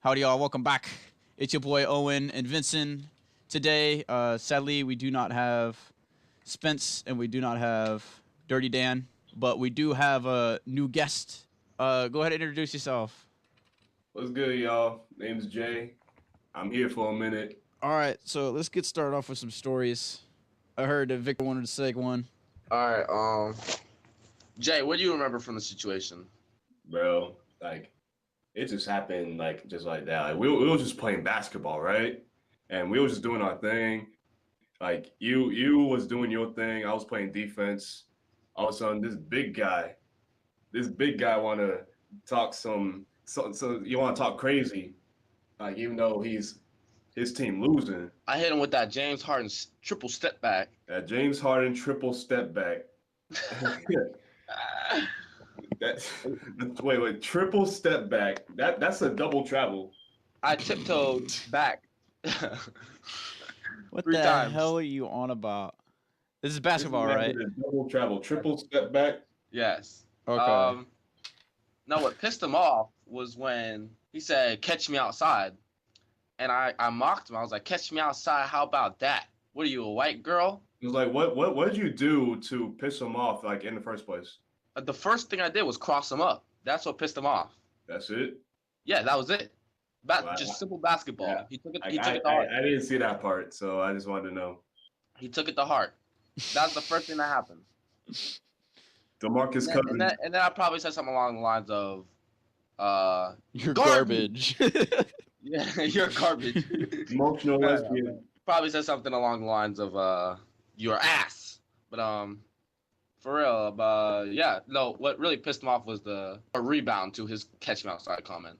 Howdy, y'all. Welcome back. It's your boy Owen and Vincent. Today, sadly, we do not have Spence and we do not have Dirty Dan, but we do have a new guest. Go ahead and introduce yourself. What's good, y'all? Name's Jay. I'm here for a minute. All right, so let's get started off with some stories. I heard that Victor wanted to say one. All right, Jay, what do you remember from the situation? Bro, it just happened just like that. We were just playing basketball, right? And we were just doing our thing. You was doing your thing. I was playing defense. All of a sudden, this big guy wanna talk so you wanna talk crazy, even though his team losing. I hit him with that James Harden triple step back. That James Harden triple step back. Wait, triple step back. That's a double travel. I tiptoed back. What Three the times. hell are you on about? This is basketball, right? Double travel, triple step back. Yes. Okay. Now what pissed him off was when he said, "Catch me outside," and I mocked him. I was like, "Catch me outside? How about that? What are you, a white girl?" It was like, what did you do to piss him off, in the first place? The first thing I did was cross him up. That's what pissed him off. That's it? Yeah, that was it. Just simple basketball. Yeah. He took it. He took it to heart. I didn't see that part, so I just wanted to know. He took it to heart. That's the first thing that happened. DeMarcus Cousins. And then I probably said something along the lines of, You're garbage. Yeah, you're garbage. Emotional lesbian. Probably said something along the lines of, you're ass. But for real, yeah, no. What really pissed him off was a rebound to his catch me outside comment.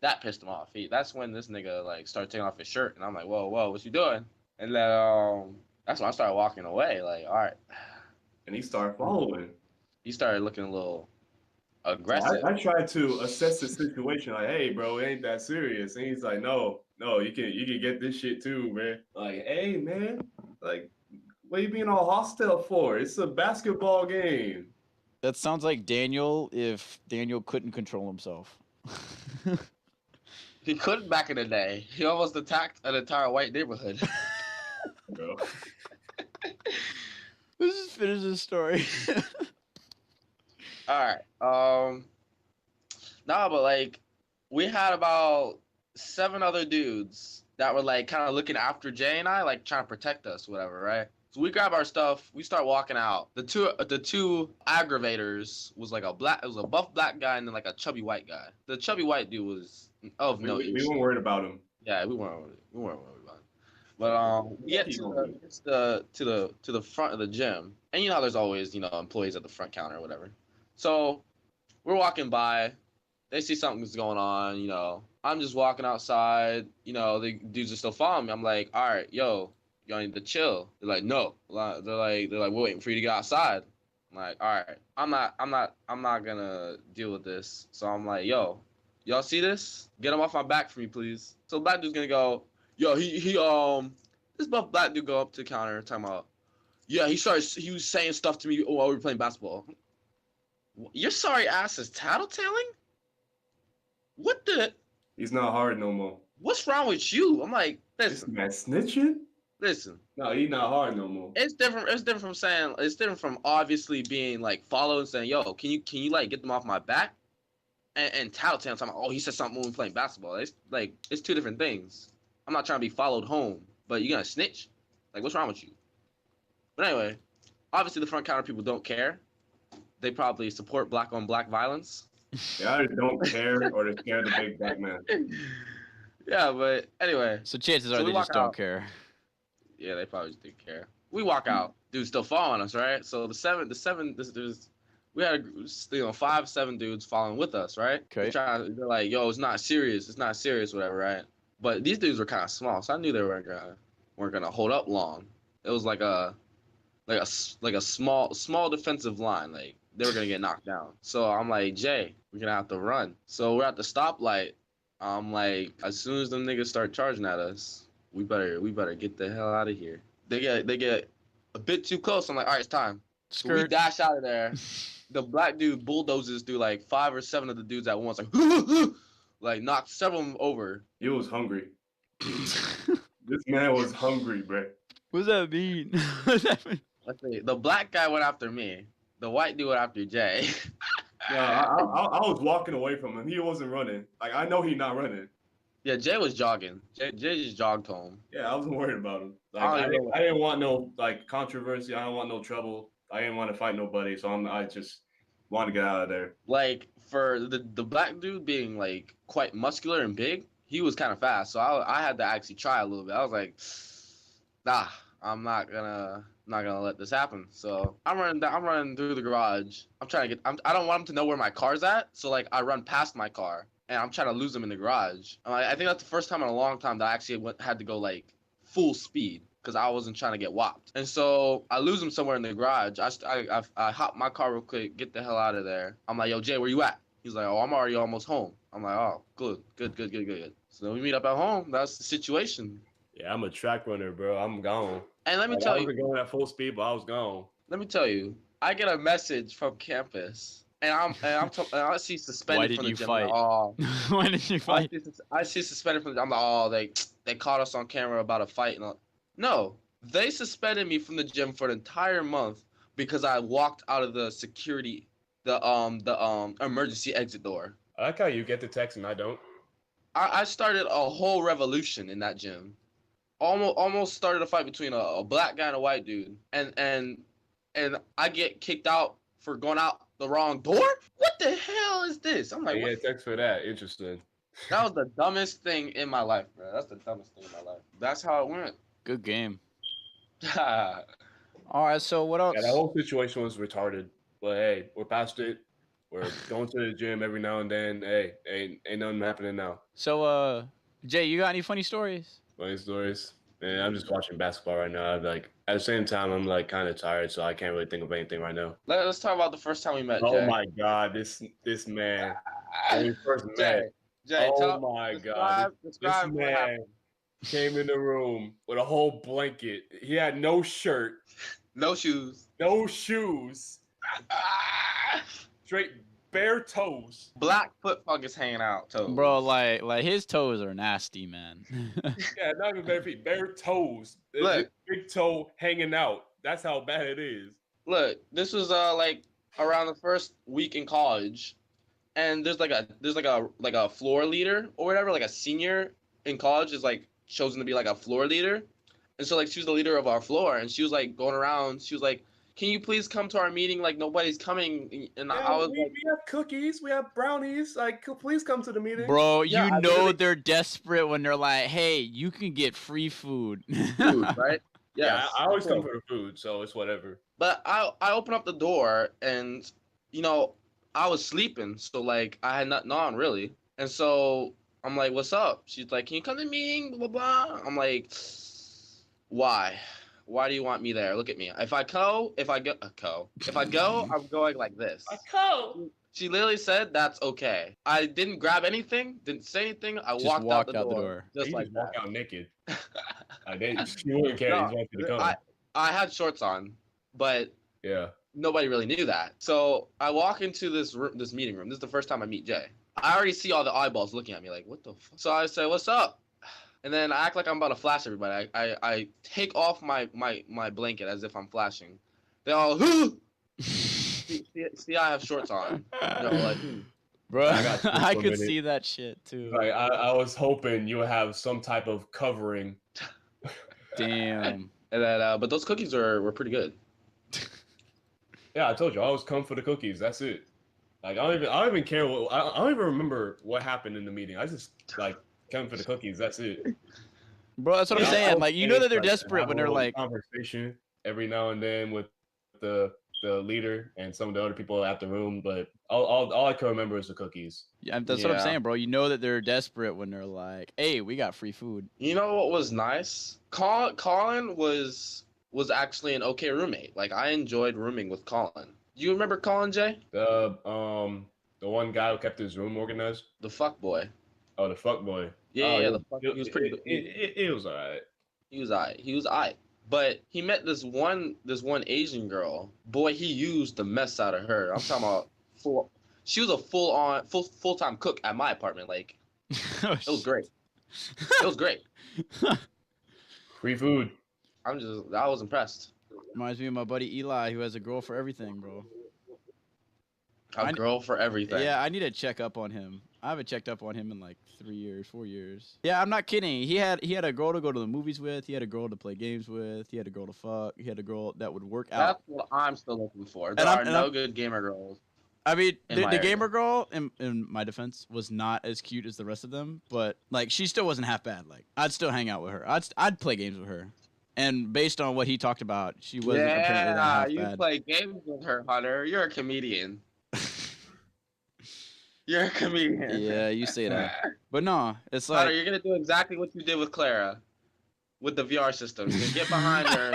That pissed him off. That's when this nigga started taking off his shirt, and I'm like, whoa, what you doing? And then that's when I started walking away. Like, all right. And he started following. He started looking a little aggressive. I tried to assess the situation. Like, hey, bro, it ain't that serious. And he's like, no, you can get this shit too, man. Like, hey, man, what are you being all hostile for? It's a basketball game. That sounds like Daniel if Daniel couldn't control himself. He couldn't back in the day. He almost attacked an entire white neighborhood. Bro. Let's just finish this story. All right. But we had about 7 other dudes that were kind of looking after Jay and I, trying to protect us, whatever, right? So we grab our stuff, we start walking out. The two aggravators was a buff black guy and then a chubby white guy. The chubby white dude was of no use. We weren't worried about him. Yeah, we weren't worried about him. But we get to the front of the gym, and how there's always employees at the front counter or whatever. So we're walking by, they see something's going on. I'm just walking outside. The dudes are still following me. I'm like, all right, yo, y'all need to chill. They're like, no. They're like, we're waiting for you to get outside. I'm like, all right, I'm not gonna deal with this. So I'm like, yo, y'all see this? Get him off my back for me, please. So the black dude's gonna go, yo, this buff black dude go up to the counter talking about, yeah, he was saying stuff to me while we were playing basketball. Your sorry ass is tattletaling? What the? He's not hard no more. What's wrong with you? I'm like, listen. This man snitching? Listen. No, he's not hard no more. It's different from obviously being followed and saying, yo, can you get them off my back? And tattletale talking about, oh, he said something when we were playing basketball. It's two different things. I'm not trying to be followed home, but you gonna snitch? What's wrong with you? But anyway, obviously the front counter people don't care. They probably support black on black violence. They either don't care or they're scared of the big black man. Yeah, but anyway. So chances are they just don't care. Yeah, they probably just didn't care. We walk out. Dude's still following us, right? So we had 5, 7 dudes following with us, right? Okay. They're like, yo, it's not serious, whatever, right? But these dudes were kind of small, so I knew they weren't gonna hold up long. It was like a small defensive line, they were gonna get knocked down. So I'm like, Jay, we're gonna have to run. So we're at the stoplight. I'm like, as soon as them niggas start charging at us, we better get the hell out of here. They get a bit too close. I'm like, all right, it's time. So we dash out of there. The black dude bulldozes through 5 or 7 of the dudes at once, like knocked several of them over. He was hungry. This man was hungry, bro. What does that mean? What does that mean? Let's see. The black guy went after me. The white dude went after Jay. Yeah, I was walking away from him. He wasn't running. Like I know he not running. Yeah, Jay was jogging. Jay just jogged home. Yeah, I wasn't worried about him. Like I don't know. I didn't want no like controversy. I didn't want no trouble. I didn't want to fight nobody. So I just wanted to get out of there. Like for the black dude being like quite muscular and big, he was kind of fast. So I had to actually try a little bit. I was like, nah, I'm not gonna let this happen. So I'm running through the garage. I don't want him to know where my car's at. So like I run past my car and I'm trying to lose him in the garage. I think that's the first time in a long time that I actually had to go like full speed because I wasn't trying to get whopped. And so I lose him somewhere in the garage. I hop my car real quick, get the hell out of there. I'm like, yo, Jay, where you at? He's like, oh, I'm already almost home. I'm like, oh, good. So then we meet up at home. That's the situation. Yeah, I'm a track runner, bro. I'm gone. And let me tell you, I wasn't going at full speed, but I was gone. let me tell you, I get a message from campus, and I see suspended from the gym. Fight? Like, oh, Why did you fight? I see suspended from the. I'm like, oh, they caught us on camera about a fight. And no, they suspended me from the gym for an entire month because I walked out of the security, the emergency exit door. I like how you get the text and I don't. I started a whole revolution in that gym. Almost started a fight between a black guy and a white dude, and I get kicked out for going out the wrong door. What the hell is this? I'm like, Yeah, text for that. Interesting. that was the dumbest thing in my life, bro. That's the dumbest thing in my life. That's how it went. Good game. All right, so what else? Yeah, that whole situation was retarded. But hey, we're past it. We're going to the gym every now and then. Hey, ain't nothing happening now. So, Jay, you got any funny stories? Funny stories. Man, I'm just watching basketball right now. Like at the same time, I'm like kind of tired, so I can't really think of anything right now. Let's talk about the first time we met. Oh Jay. my God, this man. When we first met. Jay, Oh my God, describe this what man happened. came in the room with a whole blanket. He had no shirt, No shoes. no shoes, straight bare toes. Black foot fungus hanging out, toes. Bro, like his toes are nasty, man. Yeah, not even bare feet, bare toes. Look. Big toe hanging out. That's how bad it is. Look, this was like around the first week in college, and there's like a floor leader or whatever, like a senior in college is like chosen to be like a floor leader, and so like she was the leader of our floor, and she was like going around. She was like, "Can you please come to our meeting? Like nobody's coming." And Yeah, I was we like, have cookies, we have brownies. Like, please come to the meeting. Bro, Yeah, you I know literally- they're desperate when they're like, "Hey, you can get free food." "Dude, right?" Yeah, Yes. I always come for the food, so it's whatever. But I opened up the door and, I was sleeping. So, like, I had nothing on, really. And so I'm like, what's up? She's like, can you come to the meeting? Blah, blah, blah. I'm like, why? Why do you want me there? Look at me. If I go, I'm going like this. She literally said, that's okay. I didn't grab anything, didn't say anything. I Just walked walked out the door. Just He like just walk that. out naked. She wouldn't care. No, He just wanted to come. I had shorts on, but Yeah. nobody really knew that. So I walk into this meeting room. This is the first time I meet Jay. I already see all the eyeballs looking at me like, what the fuck? So I say, what's up? And then I act like I'm about to flash everybody. I take off my blanket as if I'm flashing. They all, see, I have shorts on. Like, Bro, I got you I for a could minute. see that shit too. Like I was hoping you would have some type of covering. Damn. And then, but those cookies were pretty good. Yeah, I told you I always come for the cookies. That's it. Like I don't even care what I don't even remember what happened in the meeting. I just like come for the cookies. That's it. Bro, that's what I'm Yeah, saying. Like, you know that they're like, desperate have when a they're little like, conversation every now and then with the leader and some of the other people at the room, but all I can remember is the cookies. yeah, that's what I'm Yeah. saying, bro. You know that they're desperate when they're like, "Hey, we got free food." You know what was nice? Colin was actually an okay roommate. Like, I enjoyed rooming with Colin. You remember Colin, Jay? The one guy who kept his room organized. The fuck boy. Oh, the fuck boy. Yeah, Oh, yeah, he was pretty good. It was alright. He was alright. But he met this one Asian girl. Boy, he used the mess out of her. I'm talking about she was a full-time cook at my apartment. Like, It was great. It was great. Free food. I was impressed. Reminds me of my buddy Eli, who has a girl for everything, bro. A girl for everything. Yeah, I need to check up on him. I haven't checked up on him in like 3 years, 4 years. Yeah, I'm not kidding. He had a girl to go to the movies with. He had a girl to play games with. He had a girl to fuck. He had a girl that would work out. That's what I'm still looking for. There are no good gamer girls. I mean, the gamer girl, in my defense, was not as cute as the rest of them, but like she still wasn't half bad. Like I'd still hang out with her. I'd play games with her. And based on what he talked about, she wasn't apparently that half bad. You play games with her, Hunter. You're a comedian. You're a comedian. Yeah, you say that. But no, it's like... Hunter, you're going to do exactly what you did with Clara. With the VR system. You get behind her.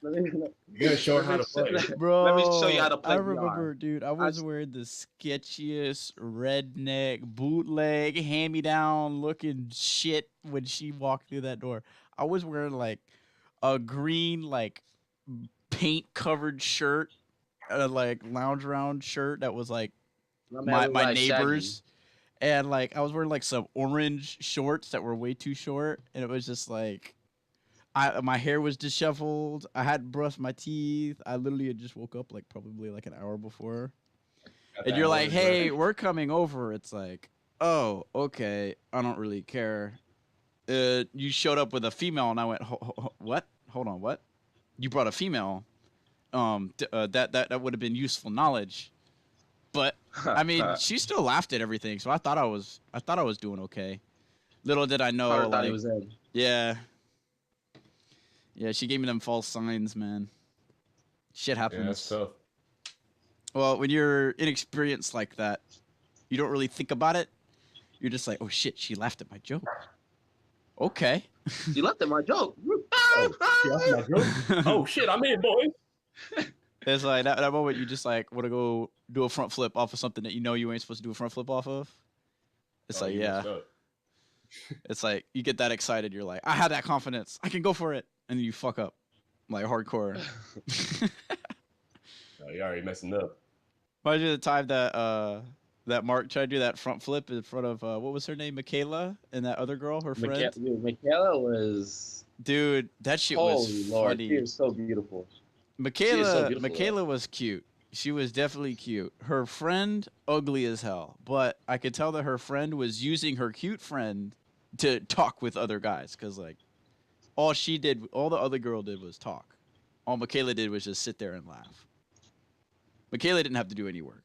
You're going to show her how to play. Bro, let me show you how to play I remember, VR. Dude, I was wearing the sketchiest redneck, bootleg, hand-me-down looking shit when she walked through that door. I was wearing like a green, like, paint-covered shirt, like lounge around shirt that was like my neighbor's. And like I was wearing like some orange shorts that were way too short, and it was just like my hair was disheveled. I hadn't brushed my teeth. I literally had just woke up like probably like an hour before. And you're like, "Hey, we're coming over." It's like, "Oh, okay. I don't really care." You showed up with a female, and I went, "What? Hold on, what? You brought a female? That would have been useful knowledge." But I mean, she still laughed at everything, so I thought I was doing okay. Little did I know, I thought he was in. Yeah, she gave me them false signs, man. Shit happens. Yeah, that's tough. Well, when you're inexperienced like that, you don't really think about it. You're just like, oh shit, she laughed at my joke. Okay. She laughed at my joke. Oh shit, I'm in, boys. It's like that moment you just like want to go do a front flip off of something that you know you ain't supposed to do a front flip off of. It's like, yeah. It's like you get that excited. You're like, I have that confidence. I can go for it. And then you fuck up. Like hardcore. Oh, you're already messing up. Reminds me of the time that Mark tried to do that front flip in front of, what was her name? Michaela? And that other girl, her friend? Michaela was... Dude, that shit was funny. She was so beautiful. Michaela was cute. She was definitely cute. Her friend, ugly as hell. But I could tell that her friend was using her cute friend to talk with other guys. Because, like, all the other girl did was talk. All Michaela did was just sit there and laugh. Michaela didn't have to do any work.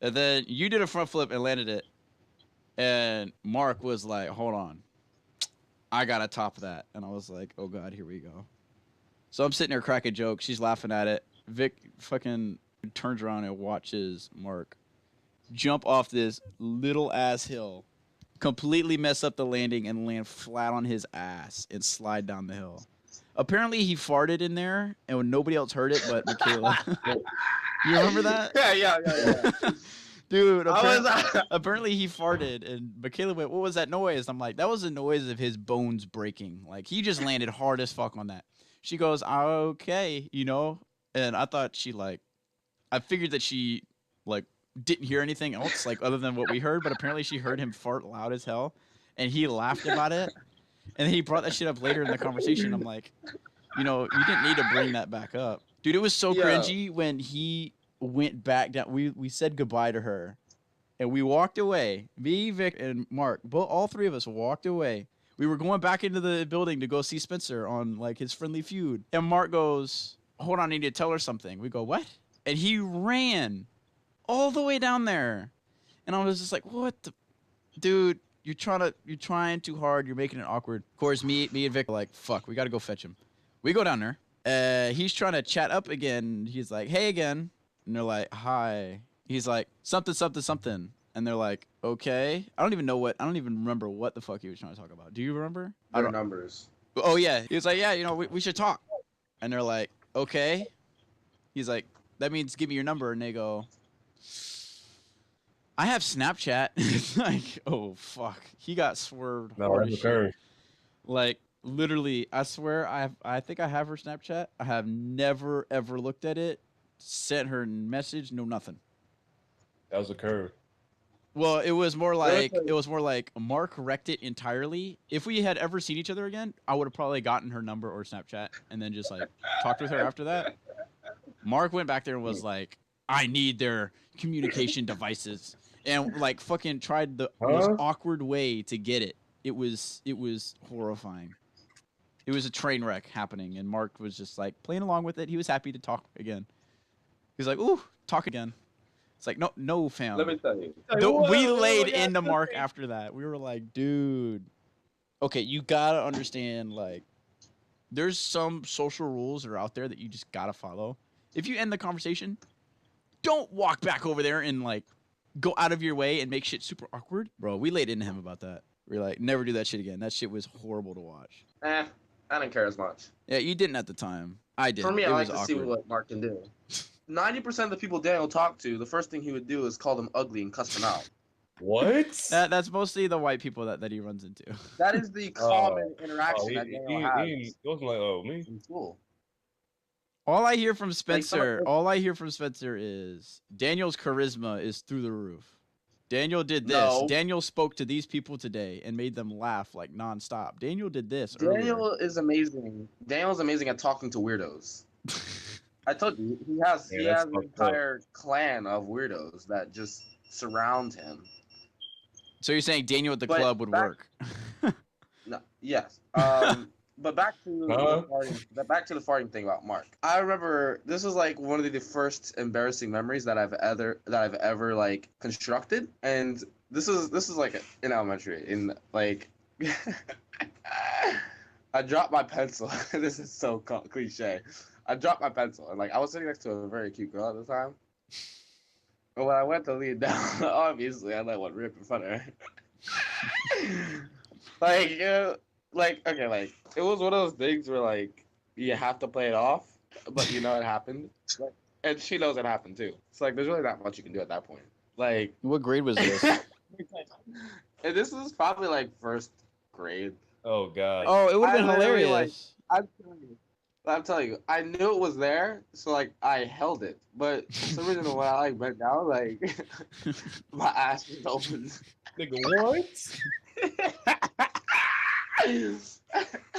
And then you did a front flip and landed it. And Mark was like, hold on. I got to top that. And I was like, oh, God, here we go. So I'm sitting there cracking jokes. She's laughing at it. Vic fucking turns around and watches Mark jump off this little ass hill, completely mess up the landing, and land flat on his ass and slide down the hill. Apparently he farted in there, and nobody else heard it but Michaela. You remember that? Yeah. Dude, apparently he farted, and Michaela went, what was that noise? I'm like, that was the noise of his bones breaking. Like, he just landed hard as fuck on that. She goes, okay, you know? And I thought I figured that she, like, didn't hear anything else, like, other than what we heard, but apparently she heard him fart loud as hell, and he laughed about it. And then he brought that shit up later in the conversation. I'm like, you know, you didn't need to bring that back up. Dude, it was so cringy when he went back down. We said goodbye to her, and we walked away. Me, Vic, and Mark, all three of us walked away. We were going back into the building to go see Spencer on, like, his Friendly Feud. And Mark goes, hold on, I need to tell her something. We go, what? And he ran all the way down there. And I was just like, what the... Dude, you're trying too hard. You're making it awkward. Of course, me and Vic are like, fuck, we got to go fetch him. We go down there. He's trying to chat up again. He's like, hey again. And they're like, hi. He's like, something, something, something. And they're like, okay. I don't even remember what the fuck he was trying to talk about. Do you remember? Their numbers. Oh, yeah. He was like, yeah, you know, we should talk. And they're like, okay. He's like, that means give me your number. And they go, I have Snapchat. It's like, oh, fuck. He got swerved. No, that's okay. Like, literally, I swear, I think I have her Snapchat. I have never, ever looked at it, sent her a message, no nothing. That was a curve. Well, it was more like Mark wrecked it entirely. If we had ever seen each other again, I would have probably gotten her number or Snapchat and then just like talked with her after that. Mark went back there and was like, I need their communication devices, and like fucking tried the most awkward way to get it. It was horrifying. It was a train wreck happening, and Mark was just like playing along with it. He was happy to talk again. He's like, ooh, talk again. It's like, no, fam. Let me tell you. We laid into Mark after that. We were like, dude, okay, you gotta understand, like, there's some social rules that are out there that you just gotta follow. If you end the conversation, don't walk back over there and, like, go out of your way and make shit super awkward. Bro, we laid into him about that. We were like, never do that shit again. That shit was horrible to watch. I didn't care as much. Yeah, you didn't at the time. I did. For me, it I like was to awkward. see what Mark can do. 90% of the people Daniel talked to, the first thing he would do is call them ugly and cuss them out. What? That's mostly the white people that he runs into. That is the common interaction that Daniel has He wasn't like, oh, me? in school. All I hear from Spencer is Daniel's charisma is through the roof. Daniel did this. No. Daniel spoke to these people today and made them laugh like nonstop. Daniel did this. Daniel is amazing. Daniel's amazing at talking to weirdos. I told you, he has an entire clan of weirdos that just surround him. So you're saying Daniel at the club would work? No, yes. But back to the farting thing about Mark. I remember this was like one of the first embarrassing memories that I've ever like constructed, and this is like in elementary. In like, I dropped my pencil. This is so cliche. I dropped my pencil, and like I was sitting next to a very cute girl at the time. But when I went to lean down, obviously I let one rip in front of her. Like it was one of those things where like you have to play it off, but you know it happened, like, and she knows it happened too. It's like there's really not much you can do at that point. Like, what grade was this? And this was probably like first grade. Oh god. Oh, it would have been hilarious. I'm telling you, I knew it was there, so like I held it. But for some reason, when I like bent down, like my ass was open. Nigga, what?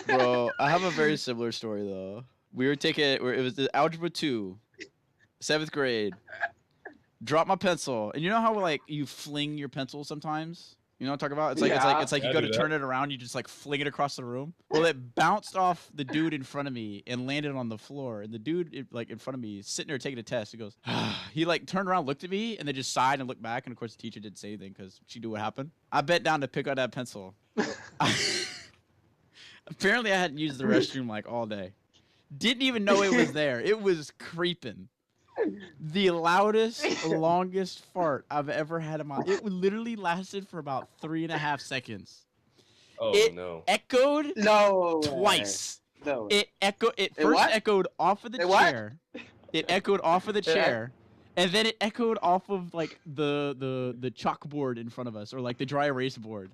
Bro, I have a very similar story though. We were taking it was the algebra 2, 7th grade. Drop my pencil, and you know how like you fling your pencil sometimes? You know what I'm talking about? It's like you go to turn it around, you just like fling it across the room. Well, it bounced off the dude in front of me and landed on the floor. And the dude like in front of me, sitting there taking a test, he goes, he like turned around, looked at me, and then just sighed and looked back. And of course, the teacher didn't say anything because she knew what happened. I bent down to pick up that pencil. Apparently, I hadn't used the restroom like all day. Didn't even know it was there. It was creeping. The loudest, longest fart I've ever had in my life. It literally lasted for about 3.5 seconds. Oh, it echoed twice. No. It echoed off of the chair. It echoed off of the chair. And then it echoed off of like the chalkboard in front of us, or like the dry erase board.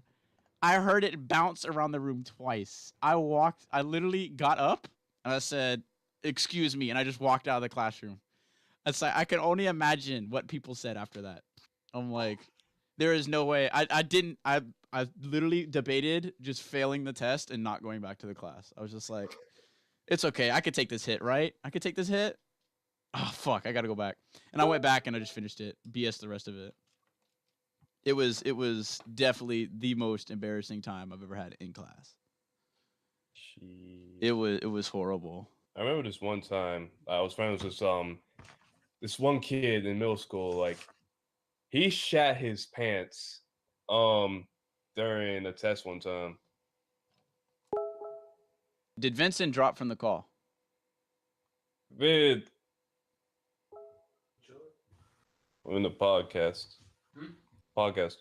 I heard it bounce around the room twice. I literally got up and I said, "Excuse me," and I just walked out of the classroom. It's like I can only imagine what people said after that. I'm like, there is no way. I literally debated just failing the test and not going back to the class. I was just like, it's okay. I could take this hit, right? I could take this hit. Oh fuck, I gotta go back. And I went back and I just finished it. BS the rest of it. It was definitely the most embarrassing time I've ever had in class. Jeez. It was horrible. I remember this one time I was friends with this one kid in middle school. Like, he shat his pants during a test one time. Did Vincent drop from the call? Vid. We're in the podcast. Podcast.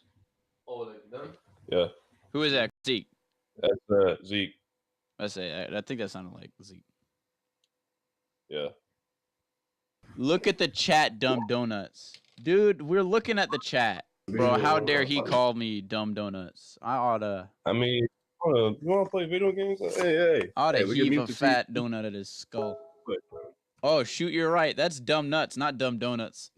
Oh, like them? Yeah. Who is that? Zeke. That's Zeke. I think that sounded like Zeke. Yeah. Look at the chat, dumb donuts. Dude, we're looking at the chat. Bro, how dare he call me dumb donuts? I oughta... I mean, you wanna play video games? Hey. I oughta heave a fat donut at his skull. Oh, shoot, you're right. That's dumb nuts, not dumb donuts.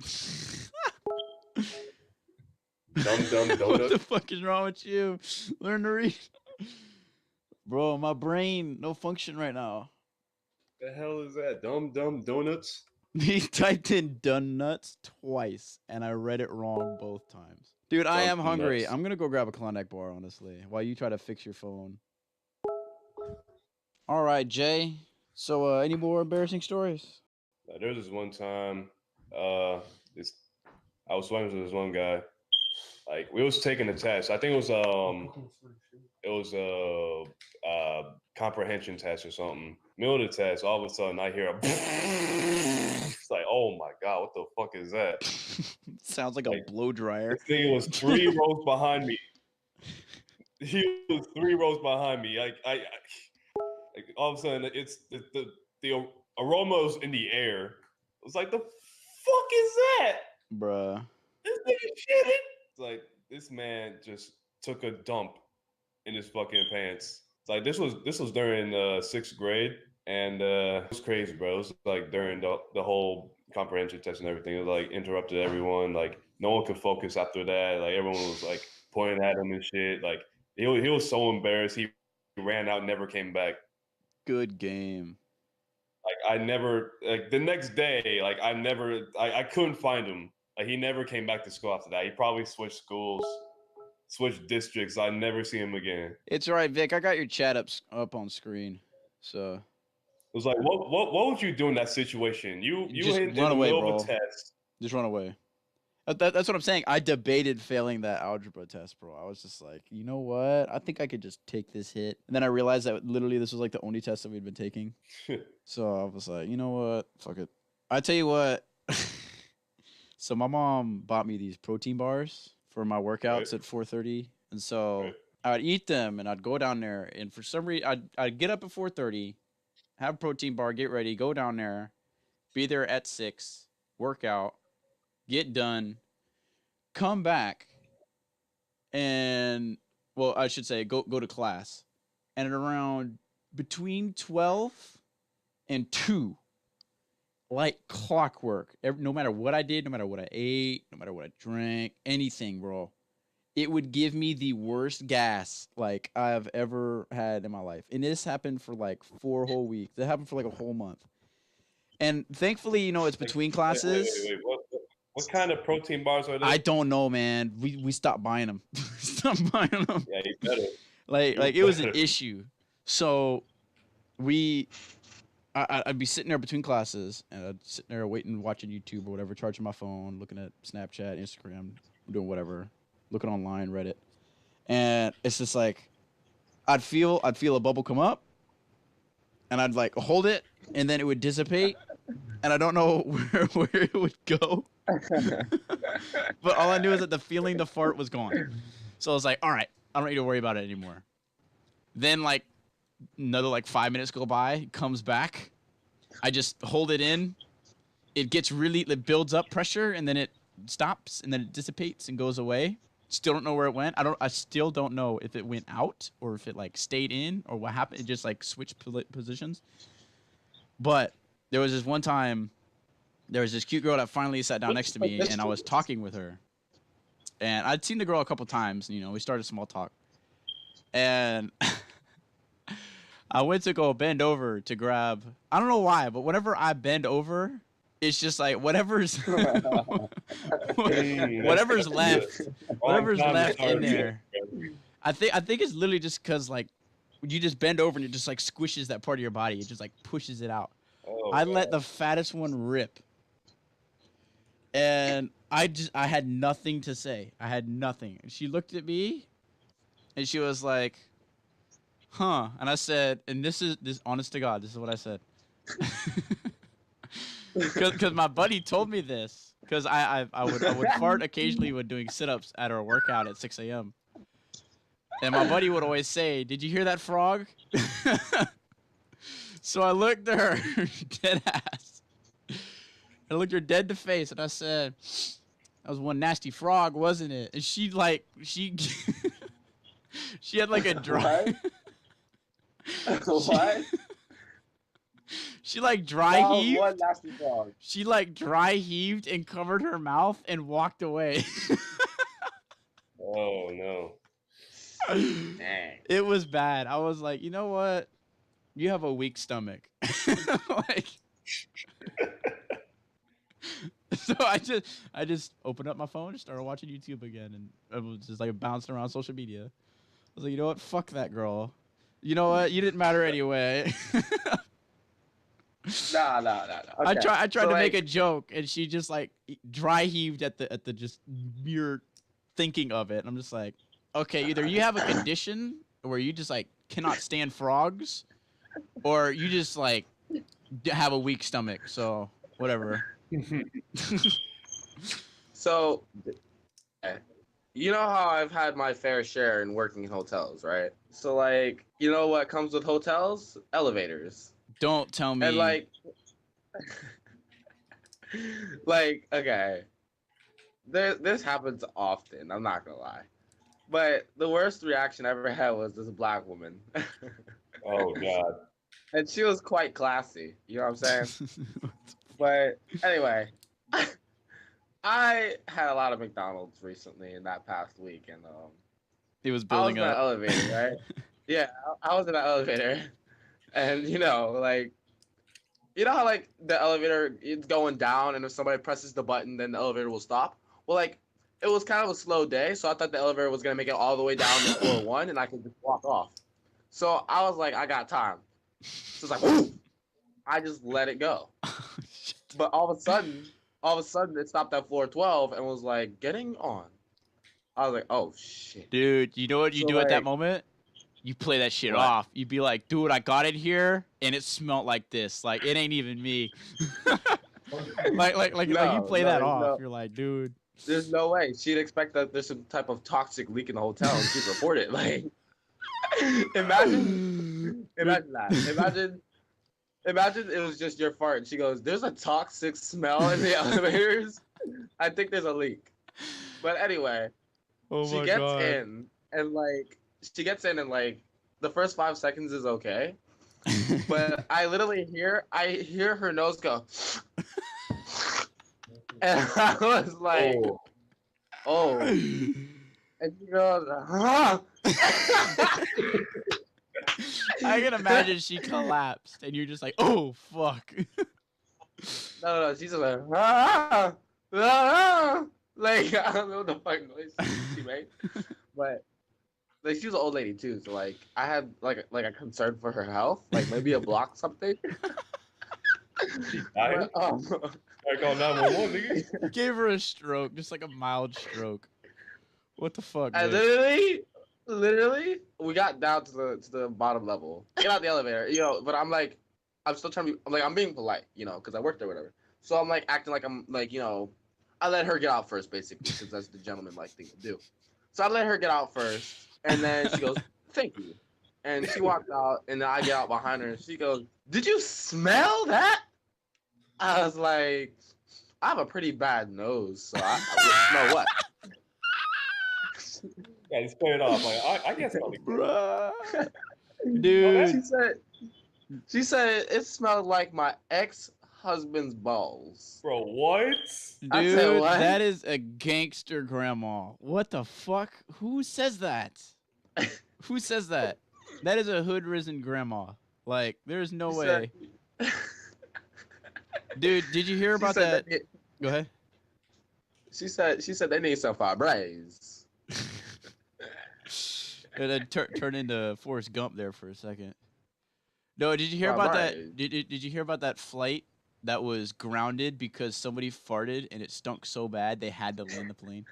Dum Dum What the Donuts. fuck is wrong with you? Learn to read. Bro, my brain no function right now. The hell is that? Dum Dum Donuts. He typed in done nuts twice, and I read it wrong both times. Dude, I am Dum hungry. Nuts. I'm gonna go grab a Klondike bar, honestly, while you try to fix your phone. All right, Jay. So, any more embarrassing stories? There was this one time, this I was swimming with this one guy. Like we was taking a test. I think it was a comprehension test or something. Middle of the test, all of a sudden I hear a. It's like, oh my god, what the fuck is that? Sounds like Like, a blow dryer. this thing was 3 rows behind me. He was 3 rows behind me. Like all of a sudden, it's the aroma was in the air. It was like, the fuck is that? Bruh. This nigga shitted. It's like this man just took a dump in his fucking pants. It's like this was during 6th grade, and it was crazy, bro. It was like during the whole comprehension test and everything. It like interrupted everyone. Like no one could focus after that. Like everyone was like pointing at him and shit. Like he was so embarrassed. He ran out, never came back. Good game. Like I never like the next day. Like I couldn't find him. Like he never came back to school after that. He probably switched schools, switched districts. I never see him again. It's all right, Vic. I got your chat up on screen. So It was like, what would you do in that situation? You just in run the away, middle bro. of a test. Just run away. That's what I'm saying. I debated failing that algebra test, bro. I was just like, you know what? I think I could just take this hit. And then I realized that literally this was like the only test that we'd been taking. So I was like, you know what? Fuck it. I tell you what. So my mom bought me these protein bars for my workouts Right. at 4:30, and so Right. I'd eat them and I'd go down there. And for some reason, I'd get up at 4:30, have a protein bar, get ready, go down there, be there at 6, work out, get done, come back, and well, I should say go to class, and at around between 12 and 2, like clockwork. No matter what I did, no matter what I ate, no matter what I drank, anything, bro, it would give me the worst gas like I've ever had in my life. And this happened for like 4 whole weeks. It happened for like a whole month. And thankfully, you know, it's between classes. Wait. What kind of protein bars are they? I don't know, man. We stopped buying them. Stopped buying them. Yeah, you better. Like it was an issue. So I'd be sitting there between classes, and I'd sit there waiting, watching YouTube or whatever, charging my phone, looking at Snapchat, Instagram, doing whatever, looking online, Reddit, and it's just like I'd feel a bubble come up, and I'd like hold it, and then it would dissipate, and I don't know where it would go, but all I knew is that the feeling to fart was gone. So I was like, all right, I don't need to worry about it anymore. Then like another like 5 minutes go by, it comes back. I just hold it in. It builds up pressure, and then it stops, and then it dissipates and goes away. Still don't know where it went. I still don't know if it went out or if it like stayed in or what happened. It just like switched positions. But there was this one time, there was this cute girl that finally sat down next to me, and I was talking with her. And I'd seen the girl a couple times, and, you know, we started small talk. And I went to go bend over to grab, I don't know why, but whenever I bend over, it's just like whatever's whatever's left in there. I think it's literally just because like you just bend over and it just like squishes that part of your body. It just like pushes it out. Oh, I let the fattest one rip, and I had nothing to say. I had nothing. And she looked at me, and she was like, "Huh?" And I said, and this honest to God, this is what I said. Because my buddy told me this. Because I would fart occasionally when doing sit-ups at our workout at 6 a.m. And my buddy would always say, "Did you hear that frog?" So I looked at her dead ass. I looked her dead to face, and I said, "That was one nasty frog, wasn't it?" And she she had like a dry. What? She like dry heaved. One nasty frog. She like dry heaved and covered her mouth and walked away. Oh no. Dang. It was bad. I was like, you know what? You have a weak stomach. Like, so I just opened up my phone and started watching YouTube again, and I was just like bouncing around social media. I was like, you know what? Fuck that girl. You know what? You didn't matter anyway. No. Okay. I tried So, to like, make a joke, and she just like dry heaved at the just mere thinking of it. And I'm just like, okay, either you have a condition where you just like cannot stand frogs, or you just like have a weak stomach. So whatever. So, you know how I've had my fair share in working in hotels, right? So, like, you know what comes with hotels? Elevators. Don't tell me. And, like, like, okay, this happens often. I'm not gonna lie, but the worst reaction I ever had was this black woman, Oh god. and she was quite classy. You know what I'm saying? But anyway, I had a lot of McDonald's recently in that past week, and It was I was building in that up. elevator, right? Yeah, I was in that elevator, and like, you know how like the elevator is going down, and if somebody presses the button, then the elevator will stop. Well, like it was kind of a slow day, so I thought the elevator was gonna make it all the way down to floor 1, and I could just walk off. So I was like, I got time. So it's like, whoo! I just let it go. But all of a sudden, it stopped at floor 12 and was like getting on. I was like, oh shit. Dude, you know what you So, do at that like, moment? You play that shit what? off. You'd be like, dude, I got in here and it smelled like this. Like it ain't even me. like you play that off. No. You're like, dude. There's no way. She'd expect that there's some type of toxic leak in the hotel and she'd report it. Like, imagine that. Imagine it was just your fart. And she goes, "There's a toxic smell in the elevators. I think there's a leak." But anyway, Oh she my gets god. in and like the first 5 seconds is okay, but I hear her nose go, and I was like, oh. And she goes, huh? I can imagine she collapsed and you're just like, oh fuck. No, she's just like, ah, ah. Like, I don't know what the fuck noise she made, but like she was an old lady too, so like I had like a concern for her health, like maybe a block something. Died? But, I call 911, nigga. Gave her a stroke, just like a mild stroke. What the fuck? I Dude? literally, we got down to the bottom level. Get out the elevator, but I'm still trying to be, I'm being polite, because I worked there, or whatever. So I'm like acting like I'm like, I let her get out first, basically, because that's the gentleman-like thing to do. So I let her get out first, and then she goes, "Thank you," and she walked out, and then I get out behind her, and she goes, "Did you smell that?" I was like, I have a pretty bad nose, so I would smell what? Yeah, just play it off. Like I can't smell it. Bruh. Dude. She said it smelled like my ex-husband's balls. Bro, what? I said, Dude, what? that is a gangster grandma. What the fuck? Who says that? Who says that? That is a hood risen grandma. Like, there's no She way. said- Dude, did you hear about that? Go ahead. She said they need some Febreze. And then turn into Forrest Gump there for a second. No, did you hear about that? Did you hear about that flight that was grounded because somebody farted and it stunk so bad they had to land the plane?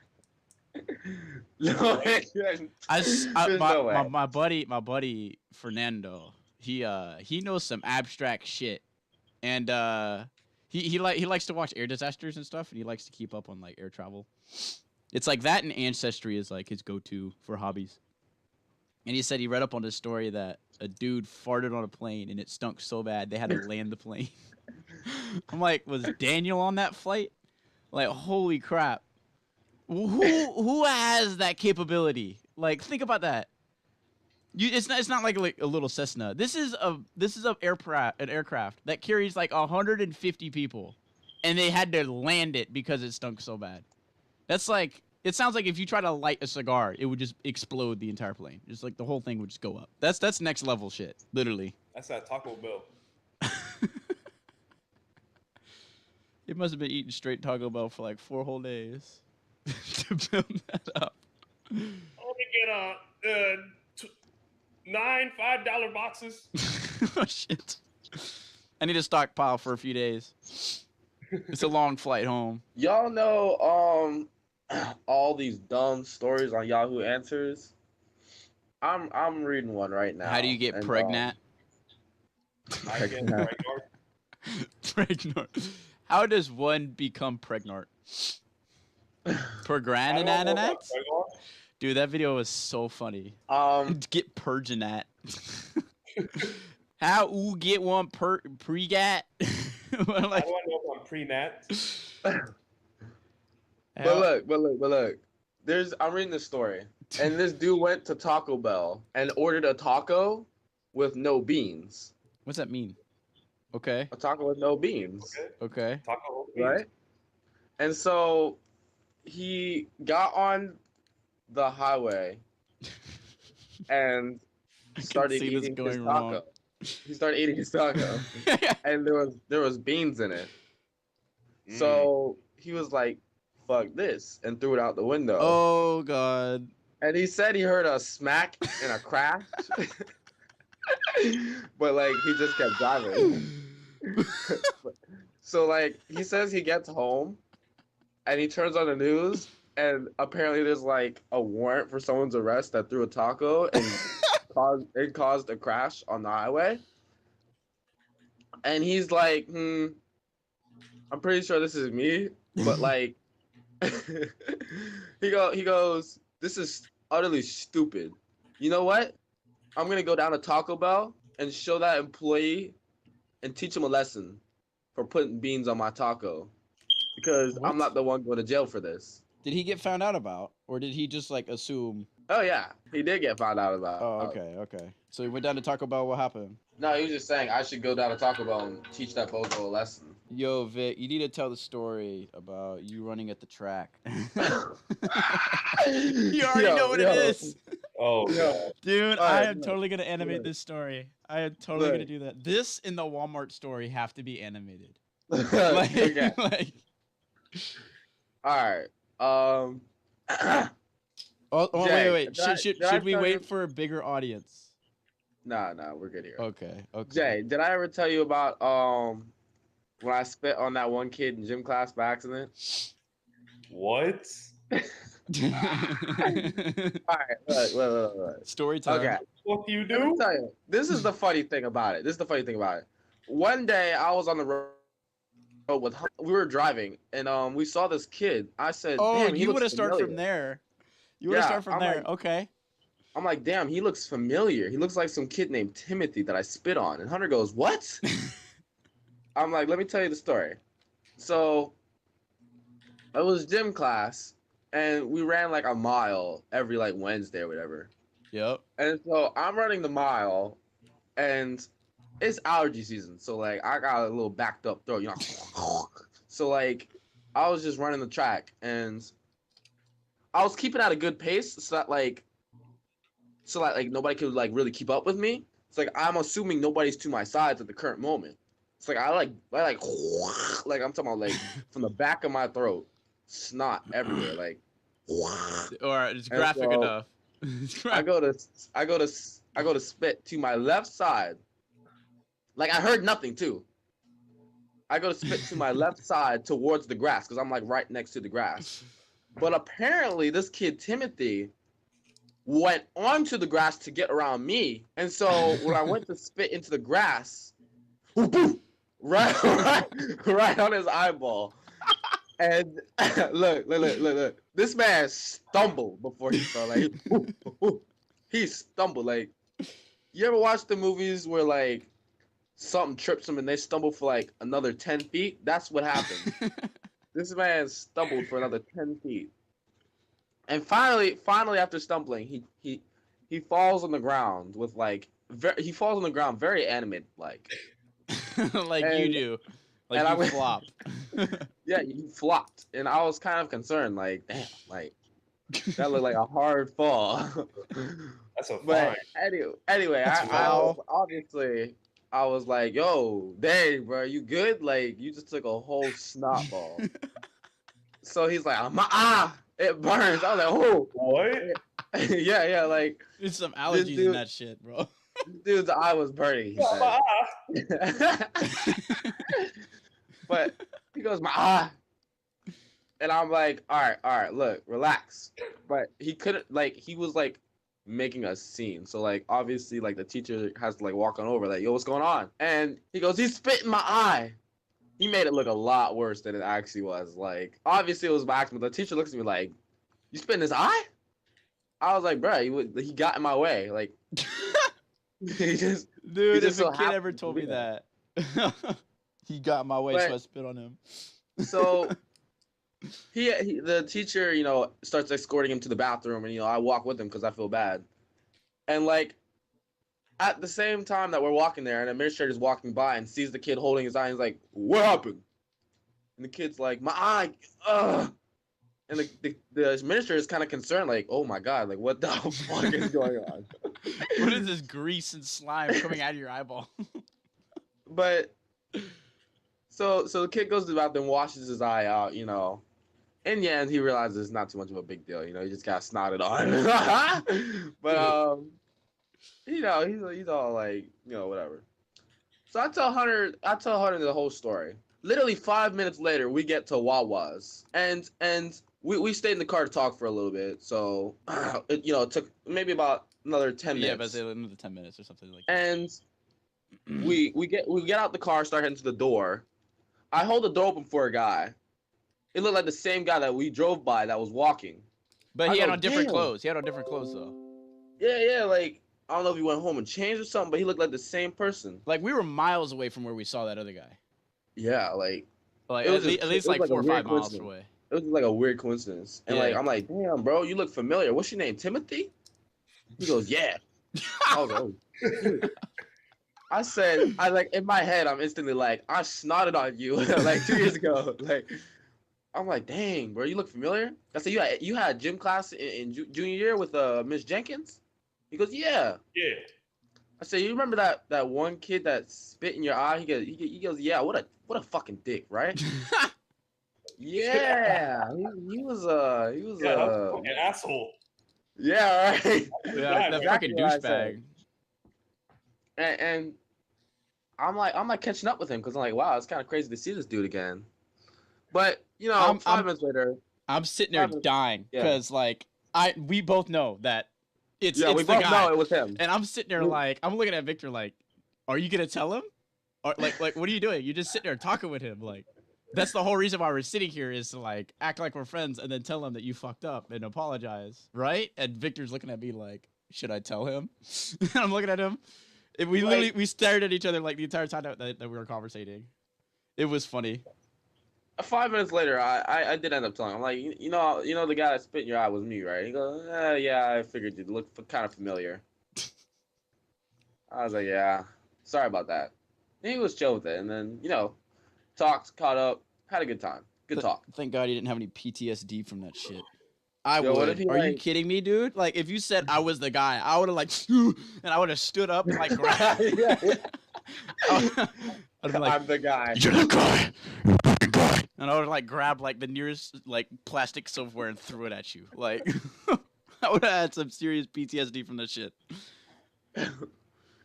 No way. My buddy Fernando, he knows some abstract shit, and he likes to watch air disasters and stuff, and he likes to keep up on like air travel. It's like that, and Ancestry is like his go-to for hobbies. And he said he read up on this story that a dude farted on a plane and it stunk so bad they had to land the plane. I'm like, was Daniel on that flight? Like, holy crap. Who has that capability? Like, think about that. It's not like a little Cessna. This is an aircraft that carries like 150 people, and they had to land it because it stunk so bad. That's like It sounds like if you try to light a cigar, it would just explode the entire plane. Just like the whole thing would just go up. That's next level shit, literally. That's that Taco Bell. It must have been eating straight Taco Bell for like 4 whole days to build that up. I'm gonna get 9 $5 boxes. Oh shit! I need a stockpile for a few days. It's a long flight home. Y'all know all these dumb stories on Yahoo Answers. I'm reading one right now. How do you get pregnant? I get pregnant. Pregnant. How does one become pregnant? Pregnant? Dude, that video was so funny. Get perginat. How you get one pregat? How do I know if I'm pre-nat? But look. I'm reading this story, and this dude went to Taco Bell and ordered a taco with no beans. What's that mean? Okay. A taco with no beans. Okay. Taco Right? And so he got on the highway and started eating his taco. He started eating his taco, and there was beans in it. So he was like, "Fuck this," and threw it out the window. Oh god. And he said he heard a smack and a crash, but like he just kept driving. So like he says he gets home, and he turns on the news, and apparently there's like a warrant for someone's arrest that threw a taco and caused a crash on the highway. And he's like, I'm pretty sure this is me, but like, he goes, this is utterly stupid. You know what? I'm gonna go down to Taco Bell and show that employee and teach him a lesson for putting beans on my taco, because I'm not the one going to jail for this. Did he get found out about, or did he just like assume? Oh yeah, he did get found out about. Oh, okay. So he went down to Taco Bell. What happened? No, he was just saying I should go down to Taco Bell and teach that bozo a lesson. Yo, Vic, you need to tell the story about you running at the track. You already know what it is. Oh, God. Dude, I am totally going to animate this story. I am totally going to do that. This and the Walmart story have to be animated. Okay. All right. Jay, wait. Should we wait for a bigger audience? Nah, we're good here. Okay. Jay, did I ever tell you about when I spit on that one kid in gym class by accident? What? All right, look. Story time. Okay. What do you do? Let me tell you, this is the funny thing about it. One day I was on the road we were driving, and we saw this kid. I said, "Oh, damn, you would have started from there. Like, okay." I'm like, damn, he looks familiar. He looks like some kid named Timothy that I spit on. And Hunter goes, what? I'm like, let me tell you the story. So it was gym class, and we ran like a mile every like Wednesday or whatever. Yep. And so I'm running the mile, and it's allergy season. So like I got a little backed up throat, you know. So like I was just running the track, and I was keeping at a good pace so that like nobody could like really keep up with me. It's like I'm assuming nobody's to my sides at the current moment. It's like I like I'm talking about like from the back of my throat, snot everywhere, like. All right, it's graphic enough. I go to spit to my left side. Like I heard nothing too. I go to spit to my left side towards the grass because I'm like right next to the grass. But apparently this kid Timothy went onto the grass to get around me, and so when I went to spit into the grass, right on his eyeball. And look. This man stumbled before he fell. Like he stumbled. Like, you ever watch the movies where like something trips them and they stumble for like another 10 feet? That's what happened. This man stumbled for another 10 feet. And finally after stumbling, he falls on the ground with like he falls on the ground very animated like. Like and, you do. Like you flop. Yeah, he flopped. And I was kind of concerned, like, damn, like That looked like a hard fall. That's a But fine. anyway, That's I was foul. obviously I was like, yo, dang, bro, you good? Like you just took a whole snot ball. So he's like, it burns. I was like, oh, What? yeah, like There's some this allergies in dude, that shit, bro. this dude's eye was burning. He said, but he goes, my eye. And I'm like, all right, look, relax. But he couldn't, like, he was like making a scene. So like, obviously, like the teacher has to like walk on over, like, yo, what's going on? And he goes, he spit in my eye. He made it look a lot worse than it actually was. Like, obviously it was by accident, but the teacher looks at me like, you spit in his eye? I was like, bro, he got in my way. Like, he just, Dude, just if so a kid ever happened to told do me that, he got in my way, But- so I spit on him. so the teacher, starts escorting him to the bathroom, and I walk with him because I feel bad. And like at the same time that we're walking there, an administrator's walking by and sees the kid holding his eye, and he's like, "What happened?" And the kid's like, "My eye, ugh." And the administrator is kind of concerned, like, "Oh my god, like what the fuck is going on?" What is this grease and slime coming out of your eyeball? But so the kid goes to the bathroom, washes his eye out, In the end, he realizes it's not too much of a big deal. He just got snotted on. But he's all like, whatever. So I tell Hunter the whole story. Literally 5 minutes later, we get to Wawa's, and we stayed in the car to talk for a little bit. So it took maybe about another 10 minutes. Yeah, but say another 10 minutes or something like that. And we get out the car, start heading to the door. I hold the door open for a guy. It looked like the same guy that we drove by that was walking. But I he had go, on different "Damn." clothes. He had on different clothes though. Yeah, like I don't know if he went home and changed or something, but he looked like the same person. Like we were miles away from where we saw that other guy. Yeah, like Like It was at least just- it was like like a 4 or 5 weird miles coincidence. away. it was like a weird coincidence. And like Yeah. I'm like, damn, bro, you look familiar. What's your name? Timothy? He goes, yeah. I was like, oh, dude. I said, in my head, I'm instantly like, I snotted on you like 2 years ago. Like, I'm like, dang, bro, you look familiar. I said, you had gym class in junior year with Miss Jenkins? He goes, yeah. Yeah. I said, you remember that one kid that spit in your eye? He goes, yeah. What a fucking dick, right? Yeah, he was Yeah, that was fucking asshole. yeah, right. Yeah, that exactly fucking what I said. douchebag. And I'm like catching up with him because I'm like, wow, it's kind of crazy to see this dude again. But I'm- 5 minutes later, I'm sitting there dying Yeah. because like we both know that it's we the both guy. know it was him. And I'm sitting there like I'm looking at Victor like, are you gonna tell him? Or like what are you doing? You're just sitting there talking with him. Like that's the whole reason why we're sitting here is to like act like we're friends and then tell him that you fucked up and apologize, right? And Victor's looking at me like, should I tell him? And I'm looking at him. And we literally we stared at each other like the entire time that we were conversating. It was funny. 5 minutes later, I did end up telling him. I'm like, you know the guy that spit in your eye was me, right? He goes, yeah, I figured you look kind of familiar. I was like, yeah, sorry about that. And he was chill with it, and then talked, caught up, had a good time. Good talk. Thank God he didn't have any PTSD from that shit. I Yo, what would. if he, Are you like- kidding me, dude? Like, if you said I was the guy, I would have like, and I would have stood up and like grabbed. Yeah. I'd be like, I'm the guy. you're the guy. You're the fucking guy. And I would like grab like the nearest like plastic silverware and threw it at you. Like, I would have had some serious PTSD from that shit.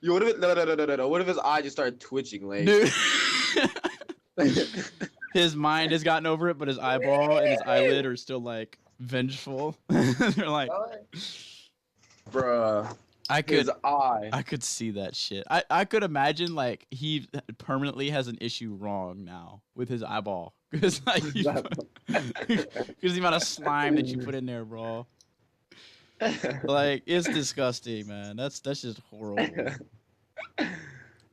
Yo, what if no. What if his eye just started twitching, like? Dude. His mind has gotten over it, but his eyeball and his eyelid are still like vengeful. They're like, Bruh. I His eye. could see that shit. I could imagine like he permanently has an issue wrong now with his eyeball because like because the amount of slime that you put in there, bro. Like it's disgusting, man. That's just horrible.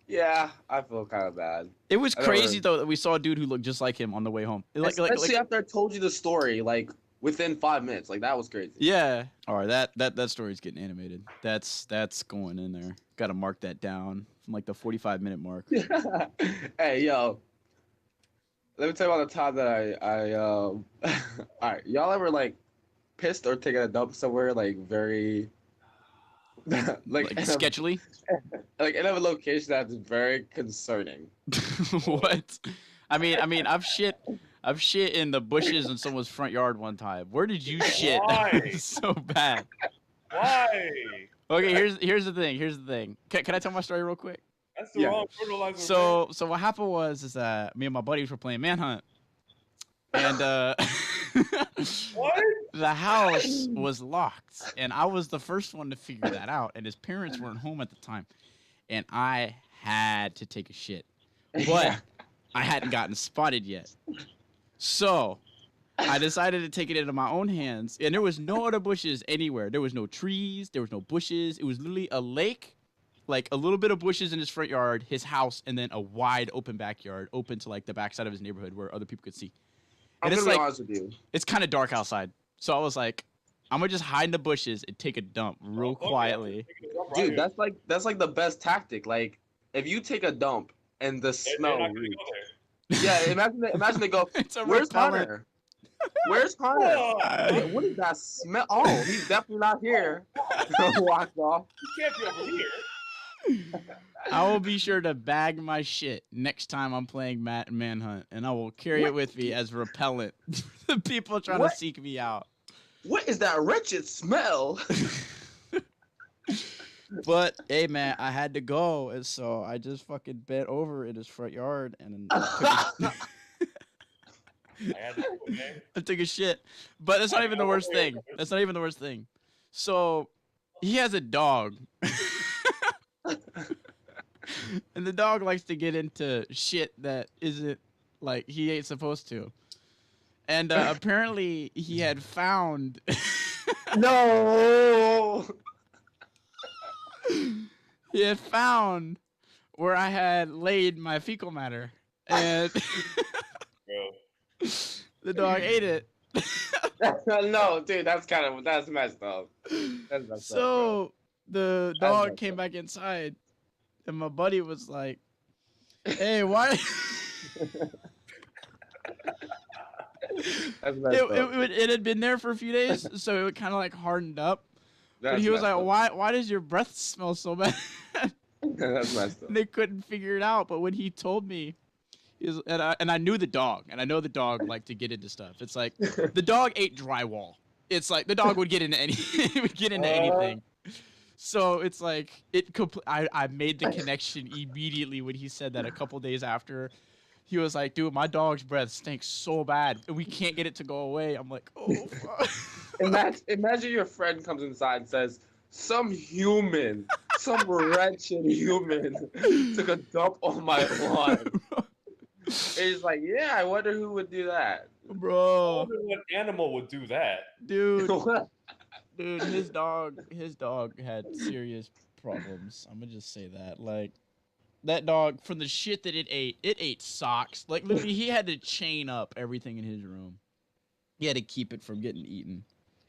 Yeah, I feel kind of bad. It was I never- crazy though that we saw a dude who looked just like him on the way home. Especially after I told you the story, like within 5 minutes, like that was crazy. Yeah. All right, that story's getting animated. That's going in there. Got to mark that down from like the 45-minute mark. Hey, yo. Let me tell you about the time that I all right, y'all ever like pissed or taken a dump somewhere like very Like sketchily? like in a location that's very concerning. What? I've shit in the bushes in someone's front yard one time. Where did you shit? Why? So bad. Why? Okay, here's the thing. Can I tell my story real quick? That's the wrong fertilizer. So what happened is that me and my buddies were playing Manhunt, and What? the house was locked, and I was the first one to figure that out, and his parents weren't home at the time, and I had to take a shit, but I hadn't gotten spotted yet, so I decided to take it into my own hands, and there was no other bushes anywhere. There was no trees, there was no bushes. It was literally a lake, like a little bit of bushes in his front yard, his house, and then a wide open backyard, open to like the backside of his neighborhood where other people could see. And I'm it's gonna be like, honest with you. it's kind of dark outside. So I was like, I'm gonna just hide in the bushes and take a dump real quietly. Dude, that's like the best tactic. Like if you take a dump and the They're smell. not gonna go there. Yeah, imagine they go. It's a Where's repellent. Hunter? Where's Hunter? Oh, What is that smell? Oh, he's definitely not here. Walked off. you can't be over here. I will be sure to bag my shit next time I'm playing Manhunt, and I will carry it with me as repellent. The people trying to seek me out. What is that wretched smell? But hey, man, I had to go, and so I just fucking bent over in his front yard and I had to do it, man. I took a shit. But that's not even the worst thing. That's not even the worst thing. So he has a dog. And the dog likes to get into shit that isn't like he ain't supposed to. And apparently he had found No. he had found where I had laid my fecal matter. And Bro. the dog ate it. No, dude, that's messed up. That's messed up, So the dog came back inside, and my buddy was like, "Hey, why?" That's messed up. It had been there for a few days, so it kind of like hardened up. But That's he was messed like, up. "Why does your breath smell so bad?" That's messed up. And they couldn't figure it out. But when he told me, and I knew the dog, and I know the dog liked to get into stuff. It's like the dog ate drywall. It's like the dog would get into anything. So it's like I made the connection immediately when he said that a couple days after. He was like, "Dude, my dog's breath stinks so bad, and we can't get it to go away." I'm like, "Oh, fuck." Imagine your friend comes inside and says, some wretched human took a dump on my lawn. It's like, yeah, I wonder who would do that. Bro, What animal would do that? dude, his dog had serious problems. I'm gonna just say that. Like, that dog, from the shit that it ate socks. Like, literally, he had to chain up everything in his room. He had to keep it from getting eaten.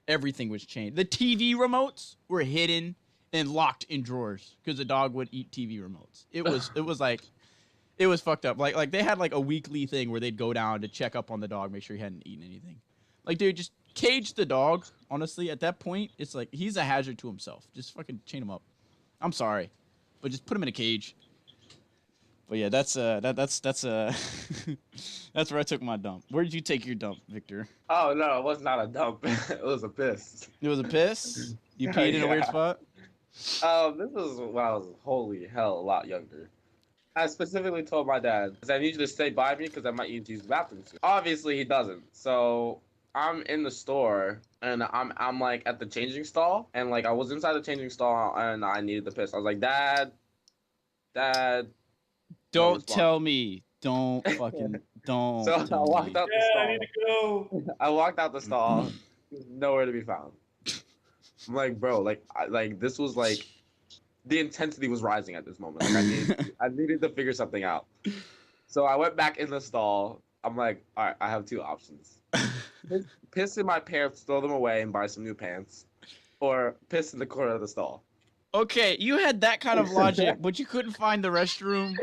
Everything was chained. The TV remotes were hidden and locked in drawers because the dog would eat TV remotes. It was fucked up. Like they had like a weekly thing where they'd go down to check up on the dog, make sure he hadn't eaten anything. Like, dude, just cage the dog. Honestly, at that point, it's like he's a hazard to himself. Just fucking chain him up. I'm sorry, but just put him in a cage. But yeah, that's that's where I took my dump. Where did you take your dump, Victor? Oh, no, it was not a dump. It was a piss. It was a piss? You peed in a weird spot? This was when I was, holy hell, a lot younger. I specifically told my dad, because I need you to stay by me because I might need to use the bathroom soon. Obviously, he doesn't. So I'm in the store, and I'm like at the changing stall, and like I was inside the changing stall, and I needed to piss. I was like, Dad. Don't tell me. Don't fucking don't. So I walked out the Yeah, stall. I need to go. I walked out the stall. Nowhere to be found. I'm like, bro, like this was like the intensity was rising at this moment. Like I needed to figure something out. So I went back in the stall. I'm like, all right, I have two options. Piss in my pants, throw them away, and buy some new pants, or piss in the corner of the stall. Okay, you had that kind of logic, but you couldn't find the restroom.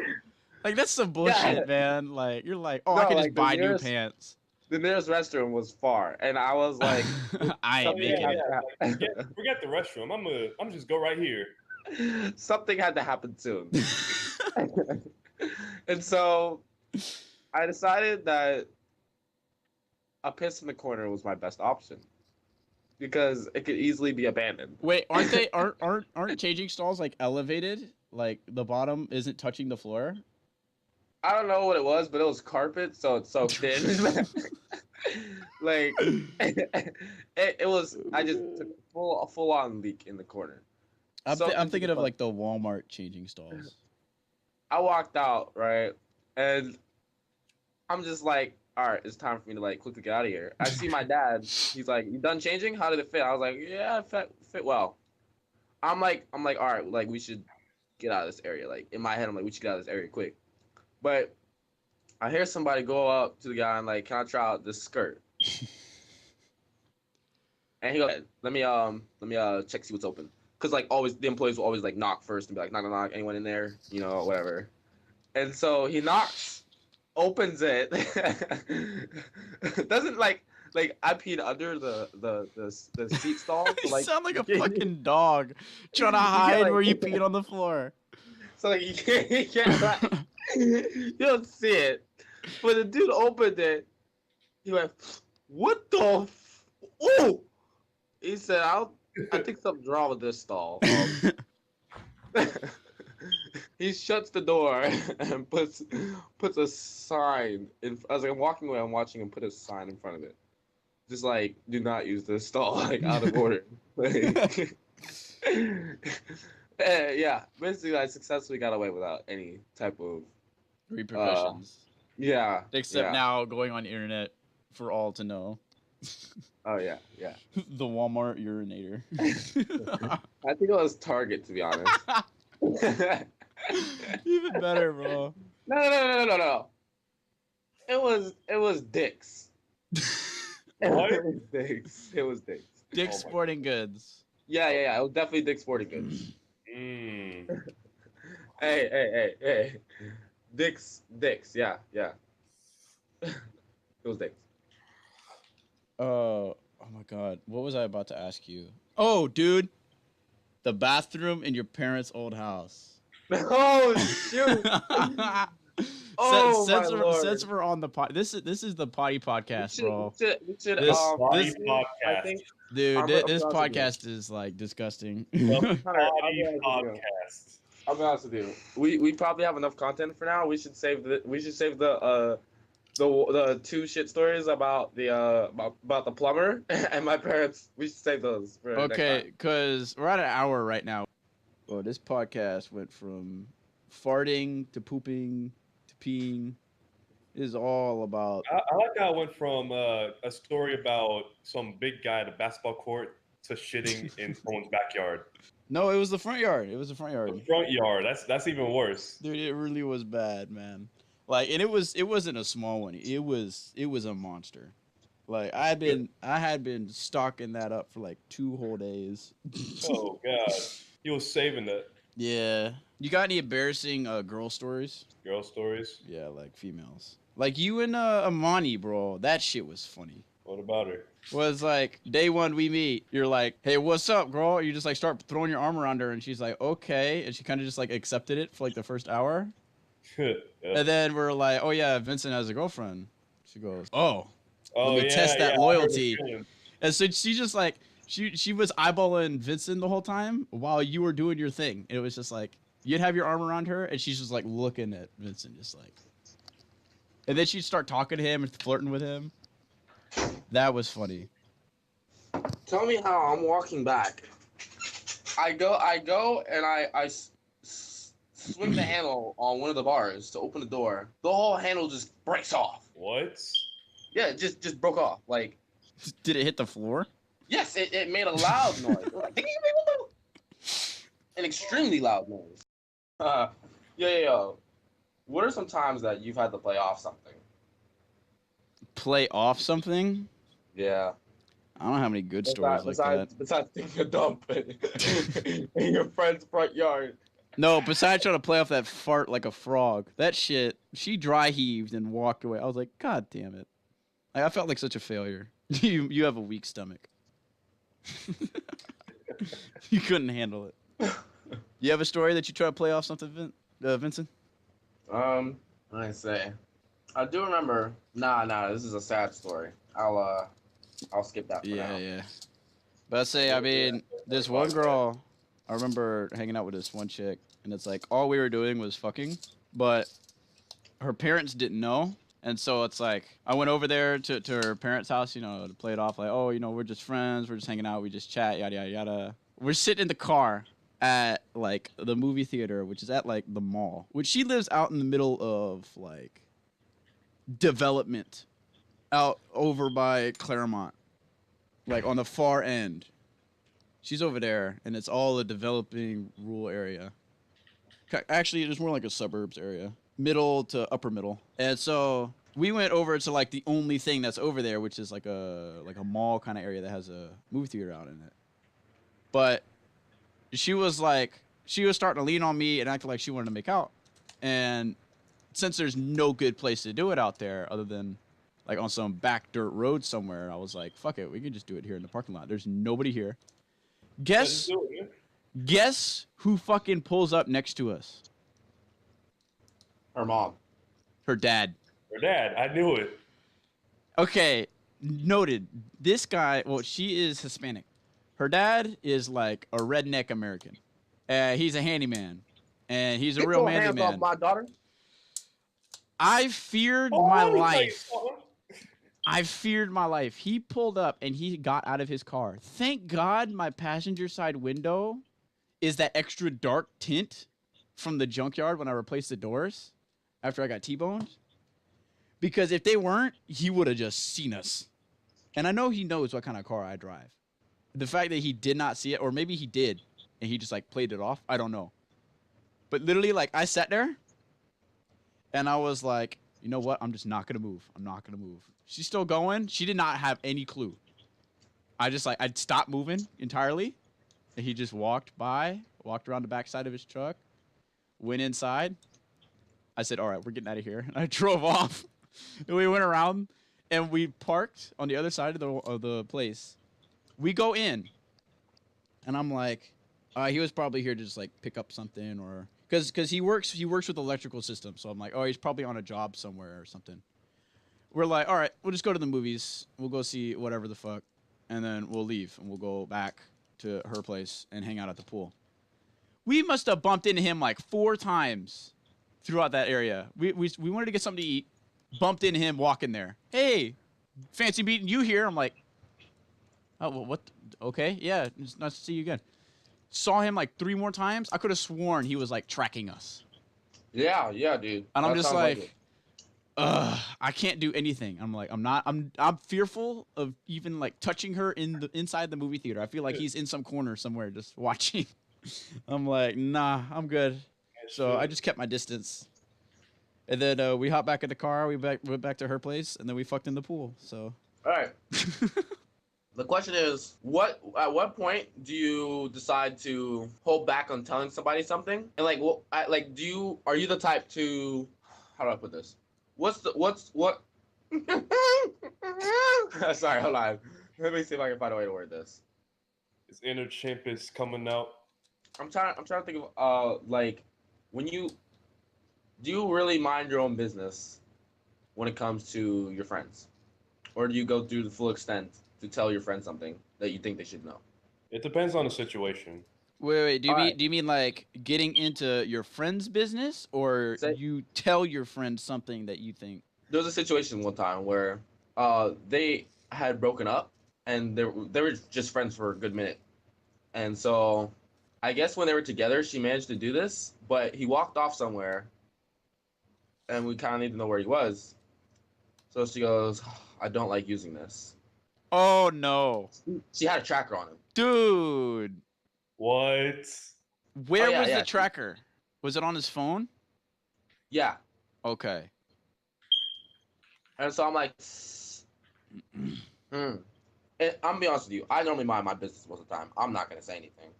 Like, that's some bullshit, man. Like, you're like, oh, I can just buy new pants. the nearest restroom was far, and I was like, I ain't making it. Forget the restroom. I'm just go right here. something had to happen soon. And so I decided that a piss in the corner was my best option because it could easily be abandoned. Wait, aren't changing stalls like elevated? Like the bottom isn't touching the floor? I don't know what it was, but it was carpet, so it's so thin. Like it was. I just took a full on leak in the corner. I'm So thinking of like the Walmart changing stalls. I walked out, right, and I'm just like, all right, it's time for me to like quickly get out of here. I see my dad. He's like, "You done changing? How did it fit?" I was like, "Yeah, it fit well." I'm like, all right, like we should get out of this area. Like in my head, I'm like, we should get out of this area quick. But I hear somebody go up to the guy and like, "Can I try out this skirt?" And he goes, "Let me check see what's open." Cause like always the employees will always like knock first and be like, "Knock, knock, knock, anyone in there?" You know, whatever. And so he knocks, opens it, doesn't like I peed under the seat stall. So, You like, sound like a fucking dog trying to hide like- where you peed on the floor. So like you can't like, you don't see it. But the dude opened it. He went, "What the? Oh!" He said, I think something's wrong with this stall." He shuts the door and puts a sign in. As I'm walking away, I'm watching him put a sign in front of it, just like, "Do not use this stall," like out of order. Like, yeah, basically, I successfully got away without any type of Repercussions. yeah. Except yeah. now going on the internet for all to know. Oh yeah. The Walmart urinator. I think it was Target, to be honest. Even better, bro. No. It was Dick's. What? It was Dick's. It was Dick's. Dick's Oh my Sporting Goods. Yeah. It was definitely Dick's Sporting Goods. Mm. Hey. Dick's. Yeah. It was Dick's. Oh my god. What was I about to ask you? Oh, dude. The bathroom in your parents' old house. Oh shoot! Oh, my Lord. Since we're on the pod, this is the Potty podcast, bro. We should, This Potty I podcast. think Dude, I'm this gonna be podcast is like disgusting. The Hunter, Potty podcast. I'll be honest with you. We probably have enough content for now. We should save the two shit stories about the about the plumber and my parents. We should save those for next Okay, time. because we're at an hour right now. Well, this podcast went from farting to pooping to peeing. It is all about. I like how it went from a story about some big guy at a basketball court to shitting in someone's backyard. No, it was the front yard. It was the front yard. The front yard. That's even worse. Dude, it really was bad, man. Like, and it wasn't a small one. It was a monster. Like I had been stocking that up for like 2 whole days. Oh god, he was saving that. Yeah. You got any embarrassing girl stories? Girl stories. Yeah, like females. Like you and Amani, bro. That shit was funny. What about her? Was like day one we meet. You're like, "Hey, what's up, girl?" You just like start throwing your arm around her, and she's like, "Okay," and she kind of just like accepted it for like the first hour. Yeah. And then we're like, "Oh yeah, Vincent has a girlfriend." She goes, "Oh." Oh, Let me test that I heard loyalty. the feeling. And so she just like she was eyeballing Vincent the whole time while you were doing your thing. And it was just like you'd have your arm around her and she's just like looking at Vincent just like. And then she'd start talking to him and flirting with him. That was funny. Tell me how I'm walking back. I go and I swing the handle on one of the bars to open the door. The whole handle just breaks off. What? Yeah, it just broke off. Like, Did it hit the floor? yes, it made a loud noise. Like, an extremely loud noise. Yeah. What are some times that you've had to play off something? Play off something? Yeah. I don't have any good stories like that. Besides taking a dump in your friend's front yard. No, besides trying to play off that fart like a frog. That shit, she dry heaved and walked away. I was like, God damn it. Like, I felt like such a failure. You have a weak stomach. You couldn't handle it. You have a story that you try to play off something, Vincent? Let me say. I do remember. Nah. This is a sad story. I'll skip that for now. Yeah. But I say, I mean, this one girl, I remember hanging out with this one chick, and it's like all we were doing was fucking, but her parents didn't know. And so it's like I went over there to her parents' house, to play it off like, oh, we're just friends, we're just hanging out, we just chat, yada yada yada. We're sitting in the car at like the movie theater, which is at like the mall, which she lives out in the middle of like development, out over by Claremont, like on the far end. She's over there, and it's all a developing rural area. Actually, it's more like a suburbs area. Middle to upper middle. And so we went over to like the only thing that's over there, which is like a mall kind of area that has a movie theater out in it. But she was starting to lean on me and acting like she wanted to make out. And since there's no good place to do it out there other than like on some back dirt road somewhere, I was like, fuck it, we can just do it here in the parking lot. There's nobody here. Guess who fucking pulls up next to us? Her mom. Her dad. Her dad. I knew it. Okay, noted. This guy, well, she is Hispanic. Her dad is like a redneck American. He's a handyman. And he's a real manly man. Off my daughter. I feared my life. I feared my life. He pulled up and he got out of his car. Thank God my passenger side window is that extra dark tint from the junkyard when I replaced the doors after I got T-boned. Because if they weren't, he would have just seen us. And I know he knows what kind of car I drive. The fact that he did not see it, or maybe he did, and he just like played it off, I don't know. But literally, like, I sat there and I was like, you know what? I'm just not going to move. I'm not going to move. She's still going. She did not have any clue. I'd stopped moving entirely. And he just walked around the backside of his truck, went inside. I said, all right, we're getting out of here. And I drove off. And we went around and we parked on the other side of the place. We go in. And I'm like, he was probably here to just like pick up something or because he works with electrical systems. So I'm like, oh, he's probably on a job somewhere or something. We're like, all right, we'll just go to the movies. We'll go see whatever the fuck. And then we'll leave and we'll go back to her place and hang out at the pool. We must have bumped into him like 4 times throughout that area. We wanted to get something to eat, bumped into him walking there. Hey, fancy meeting you here. I'm like, oh, well, what? Okay, yeah, it's nice to see you again. Saw him like 3 more times. I could have sworn he was like tracking us. Yeah, dude. And I'm just like, I can't do anything. I'm like, I'm fearful of even like touching her inside the movie theater. I feel like he's in some corner somewhere just watching. I'm like, nah, I'm good. So I just kept my distance. And then we hopped back in the car. We went back to her place, and then we fucked in the pool. So. All right. The question is, at what point do you decide to hold back on telling somebody something? And like, are you the type to, how do I put this? What? Sorry, hold on. Let me see if I can find a way to word this. His inner chimp is coming out. I'm trying to think of like, do you really mind your own business when it comes to your friends, or do you go through the full extent to tell your friends something that you think they should know? It depends on the situation. Wait. Do you mean like getting into your friend's business, or you tell your friend something that you think? There was a situation one time where they had broken up and they were just friends for a good minute. And so I guess when they were together, she managed to do this, but he walked off somewhere and we kind of need to know where he was. So she goes, I don't like using this. Oh, no. She had a tracker on him. Dude. What? Where was the tracker? Was it on his phone? Yeah. Okay. And so I'm like, And I'm gonna be honest with you. I normally mind my business most of the time. I'm not gonna say anything,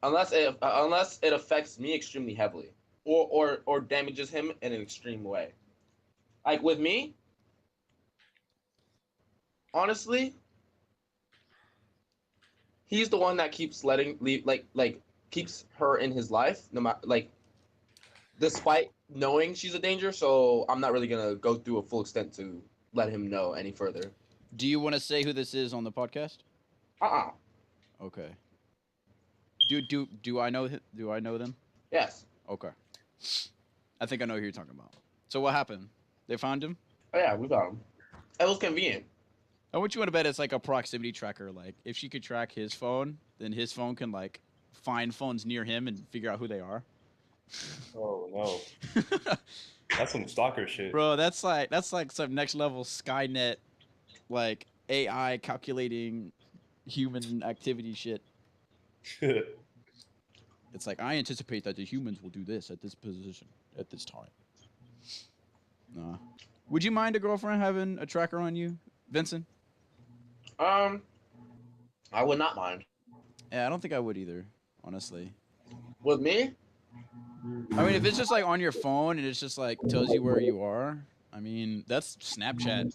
unless it affects me extremely heavily, or damages him in an extreme way. Like with me, honestly, he's the one that keeps keeps her in his life, no matter despite knowing she's a danger. So I'm not really gonna go through a full extent to let him know any further. Do you want to say who this is on the podcast? Okay. Do I know do I know them? Yes. Okay. I think I know who you're talking about. So what happened? They found him? Oh yeah, we got him. It was convenient. I want you to bet it's like a proximity tracker. Like if she could track his phone, then his phone can like find phones near him and figure out who they are. Oh no, that's some stalker shit. Bro, that's like some next level Skynet, like AI calculating human activity shit. It's like I anticipate that the humans will do this at this position at this time. Nah. Would you mind a girlfriend having a tracker on you, Vincent? I would not mind. Yeah, I don't think I would either, honestly. With me? I mean, if it's just like on your phone and it's just like tells you where you are, I mean, that's Snapchat.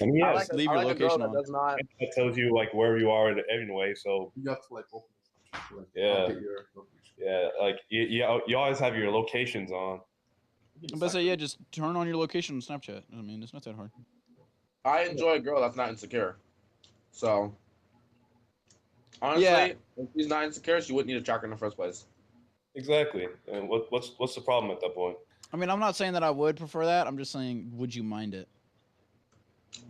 I mean, yeah, Leave your location on. That does not. it tells you like wherever you are anyway. So You have to like open this. Like, Yeah. get your location. yeah, like you always have your locations on. I'm about to say, yeah, just turn on your location on Snapchat. I mean, it's not that hard. I enjoy a girl that's not insecure. So honestly, Yeah. if she's not insecure, she wouldn't need a tracker in the first place. Exactly. And what's the problem at that point? I mean, I'm not saying that I would prefer that. I'm just saying, would you mind it?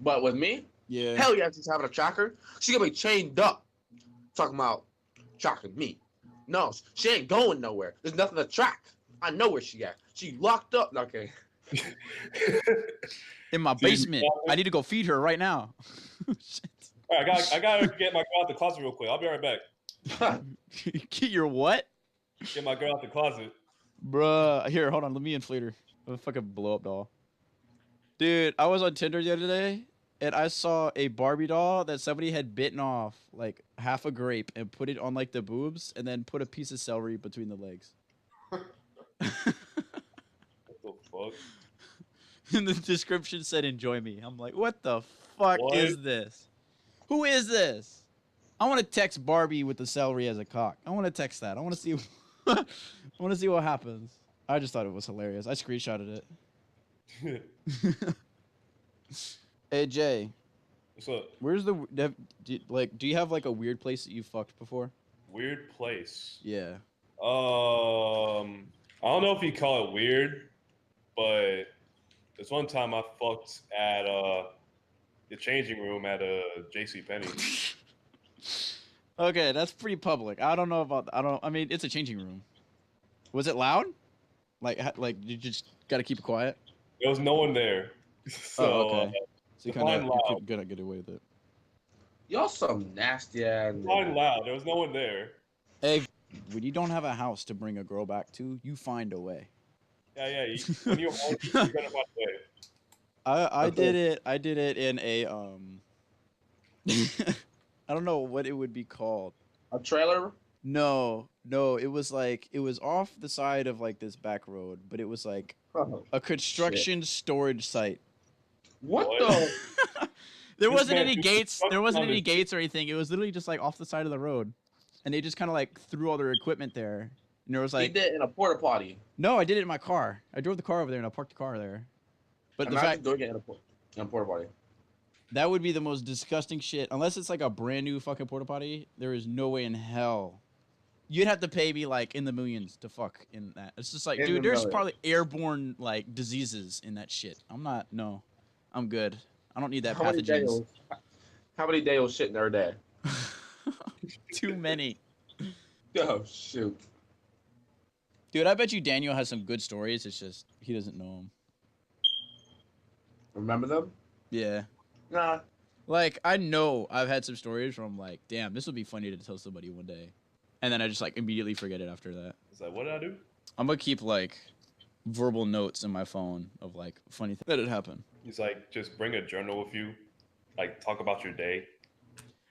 But with me, Yeah. hell yeah, she's having a tracker. She gonna be chained up. Talking about tracking me. No, she ain't going nowhere. There's nothing to track. I know where she at. She locked up. Okay. In my basement. I need to go feed her right now. Shit. All right, I gotta get my girl out the closet real quick. I'll be right back. Get your what? Get my girl out the closet. Bruh. Here, hold on. Let me inflate her. A fucking blow up doll. Dude, I was on Tinder the other day, and I saw a Barbie doll that somebody had bitten off like half a grape and put it on like the boobs, and then put a piece of celery between the legs. What the fuck? And the description said, "Enjoy me." I'm like, what the fuck What? is this? Who is this? I want to text Barbie with the celery as a cock. I want to text that. I want to see. I want to see what happens. I just thought it was hilarious. I screenshotted it. Hey Jay, What's up? where's the do you have like a weird place that you fucked before? Weird place. Yeah. I don't know if you call it weird, but there's one time I fucked at the changing room at JC Penney. Okay, that's pretty public. I don't know about. I mean, it's a changing room. Was it loud? Like you just gotta keep it quiet. There was no one there. So, okay. So you kind define of loud. gotta get away with it. Y'all some nasty ass. Fine loud. There was no one there. Hey, when you don't have a house to bring a girl back to, you find a way. Yeah. When you're home, you're gonna find a way. I did it. I did it in a I don't know what it would be called. A trailer? No, it was off the side of like this back road, but it was like Oh, a construction storage site. what What? the? There This wasn't man any do gates. There construction wasn't on any this- gates or anything. It was literally just like off the side of the road, and they just kind of like threw all their equipment there. And there was He like, did in a porta potty. no, I did it in my car. I drove the car over there and I parked the car there. But the Imagine fact doing it in a porta potty. that would be the most disgusting shit. Unless it's like a brand new fucking porta potty, there is no way in hell. You'd have to pay me like in the millions to fuck in that. It's just like, In dude, the there's millions. probably airborne like diseases in that shit. No, I'm good. I don't need that How many pathogens. days shitting every day? Too many. Oh shoot. Dude, I bet you Daniel has some good stories. It's just he doesn't know them. Remember them? Yeah. Nah. Like, I know I've had some stories where I'm like, damn, this would be funny to tell somebody one day. And then I just, like, immediately forget it after that. It's like, what did I do? I'm gonna keep, like, verbal notes in my phone of, like, funny things that had happened. He's like, just bring a journal with you. Like, talk about your day.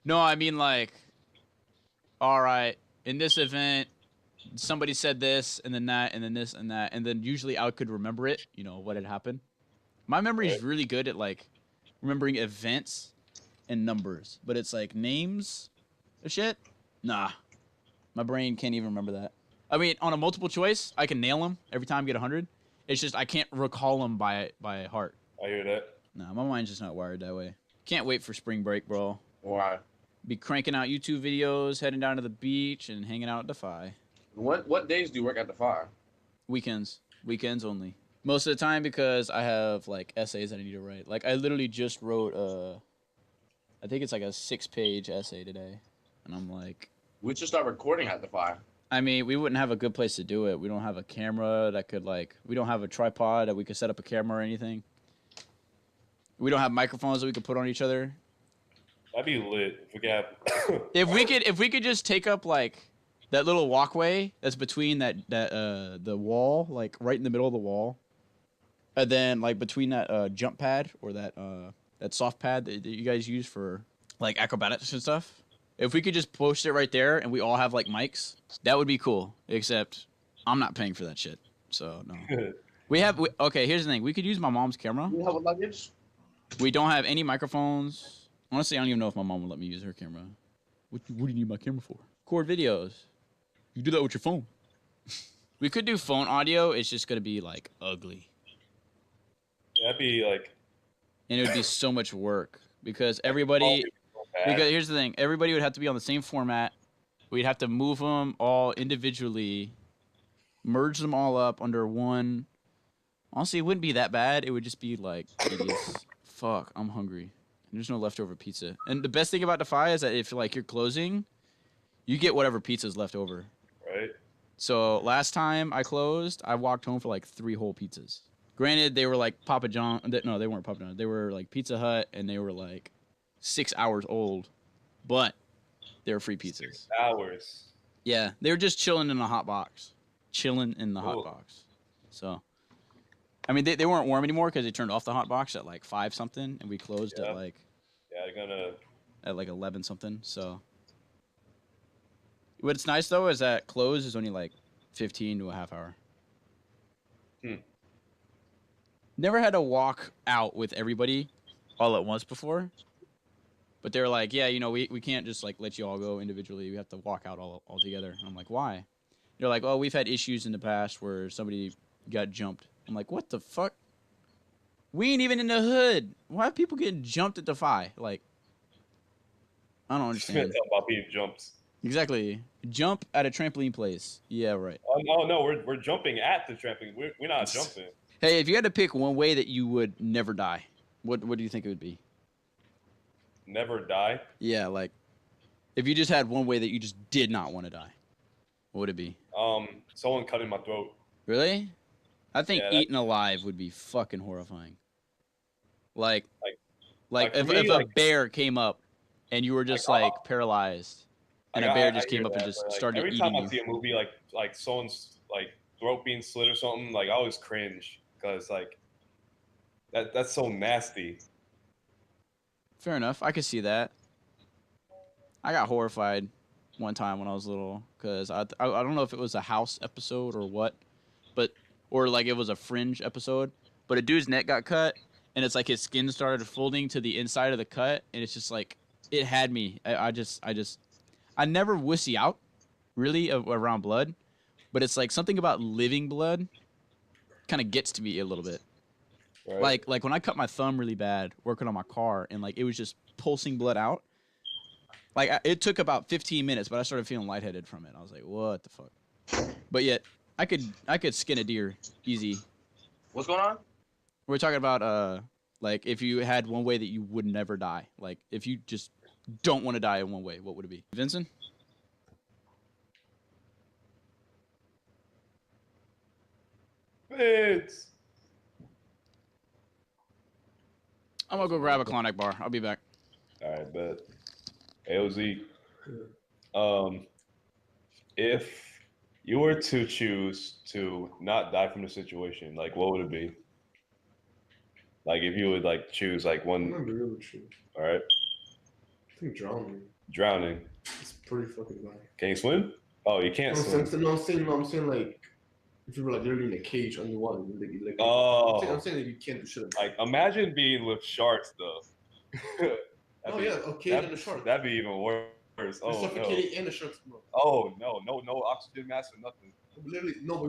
No, I mean, like, all right, in this event, somebody said this, and then that, and then this, and that. And then usually I could remember it, you know, what had happened. My memory is really good at, like, remembering events and numbers, but it's like names of shit. Nah, my brain can't even remember that. I mean, on a multiple choice, I can nail them every time I get 100. It's just I can't recall them by heart. I hear that. Nah, my mind's just not wired that way. Can't wait for spring break, bro. Why? Be cranking out YouTube videos, heading down to the beach, and hanging out at Defy. What days do you work at the fire? Weekends only. Most of the time because I have like essays that I need to write. Like I literally just wrote I think it's like a 6-page essay today, and I'm like, We should start recording at the fire. I mean, we wouldn't have a good place to do it. We don't have a camera that could we don't have a tripod that we could set up a camera or anything. We don't have microphones that we could put on each other. That'd be lit if we could have. If we could just take up like that little walkway that's between the wall, like right in the middle of the wall, and then like between that jump pad or that soft pad that you guys use for like acrobatics and stuff. If we could just post it right there and we all have like mics, that would be cool. Except I'm not paying for that shit, so no. Okay, here's the thing. We could use my mom's camera. You have a luggage? We don't have any microphones. Honestly, I don't even know if my mom would let me use her camera. What do you need my camera for? Record videos. You do that with your phone. We could do phone audio. It's just going to be, like, ugly. That'd be like. And it would be so much work. Because everybody... Because here's the thing. Everybody would have to be on the same format. We'd have to move them all individually. Merge them all up under one... Honestly, it wouldn't be that bad. It would just be, like, tedious. Fuck, I'm hungry. There's no leftover pizza. And the best thing about Defy is that if like you're closing, you get whatever pizza's left over. Right. So last time I closed, I walked home for like 3 whole pizzas. Granted, they were like Papa John. No, they weren't Papa John. They were like Pizza Hut, and they were like 6 hours old, but they were free pizzas. 6 hours. Yeah, they were just chilling in the hot box. Hot box. So. I mean, they weren't warm anymore because they turned off the hot box at like 5 something, and we closed at like at like 11 something. So, what's nice though is that close is only like 15 to a half hour. Never had to walk out with everybody all at once before, but they were like, yeah, you know, we can't just like let you all go individually. We have to walk out all together. And I'm like, why? They're like, oh, we've had issues in the past where somebody got jumped. I'm like, what the fuck? We ain't even in the hood. Why are people getting jumped at Defy? Like, I don't understand. About being jumped. Exactly. Jump at a trampoline place. Yeah, right. Oh no, we're jumping at the trampoline. We're not jumping. Hey, if you had to pick one way that you would never die, what do you think it would be? Never die? Yeah, like, if you just had one way that you just did not want to die, what would it be? Someone cutting my throat. Really? I think eaten alive would be fucking horrifying. Like if a bear came up and you were just like paralyzed, and a bear just came up and just started eating you. Every time I see a movie like someone's like throat being slit or something, like I always cringe because like that's so nasty. Fair enough. I could see that. I got horrified one time when I was little because I don't know if it was a House episode or what, or like it was a Fringe episode, but a dude's neck got cut, and it's like his skin started folding to the inside of the cut, and it's just like, it had me. I never wussy out, really, around blood, but it's like something about living blood kind of gets to me a little bit. Right. Like when I cut my thumb really bad working on my car, and like it was just pulsing blood out, like it took about 15 minutes, but I started feeling lightheaded from it. I was like, what the fuck? But yet, I could skin a deer easy. What's going on? We're talking about like if you had one way that you would never die. Like if you just don't want to die in one way, what would it be? Vincent? Vince. I'm gonna go grab a Klondike bar. I'll be back. All right, bet. AOZ. If you were to choose to not die from the situation, like what would it be? Like if you would like choose like one. I'm gonna be real with you. All right. I think drowning. Drowning. It's pretty fucking bad. Can you swim? Oh, you can't swim. I'm saying like if you were like literally in a cage underwater, like Oh. I'm saying that you can't do shit. Like, imagine being with sharks though. Oh yeah, a cage and a shark. That'd be even worse. You're Oh no. suffocating and the sharks, bro. Oh no oxygen mask or nothing. Literally, no. But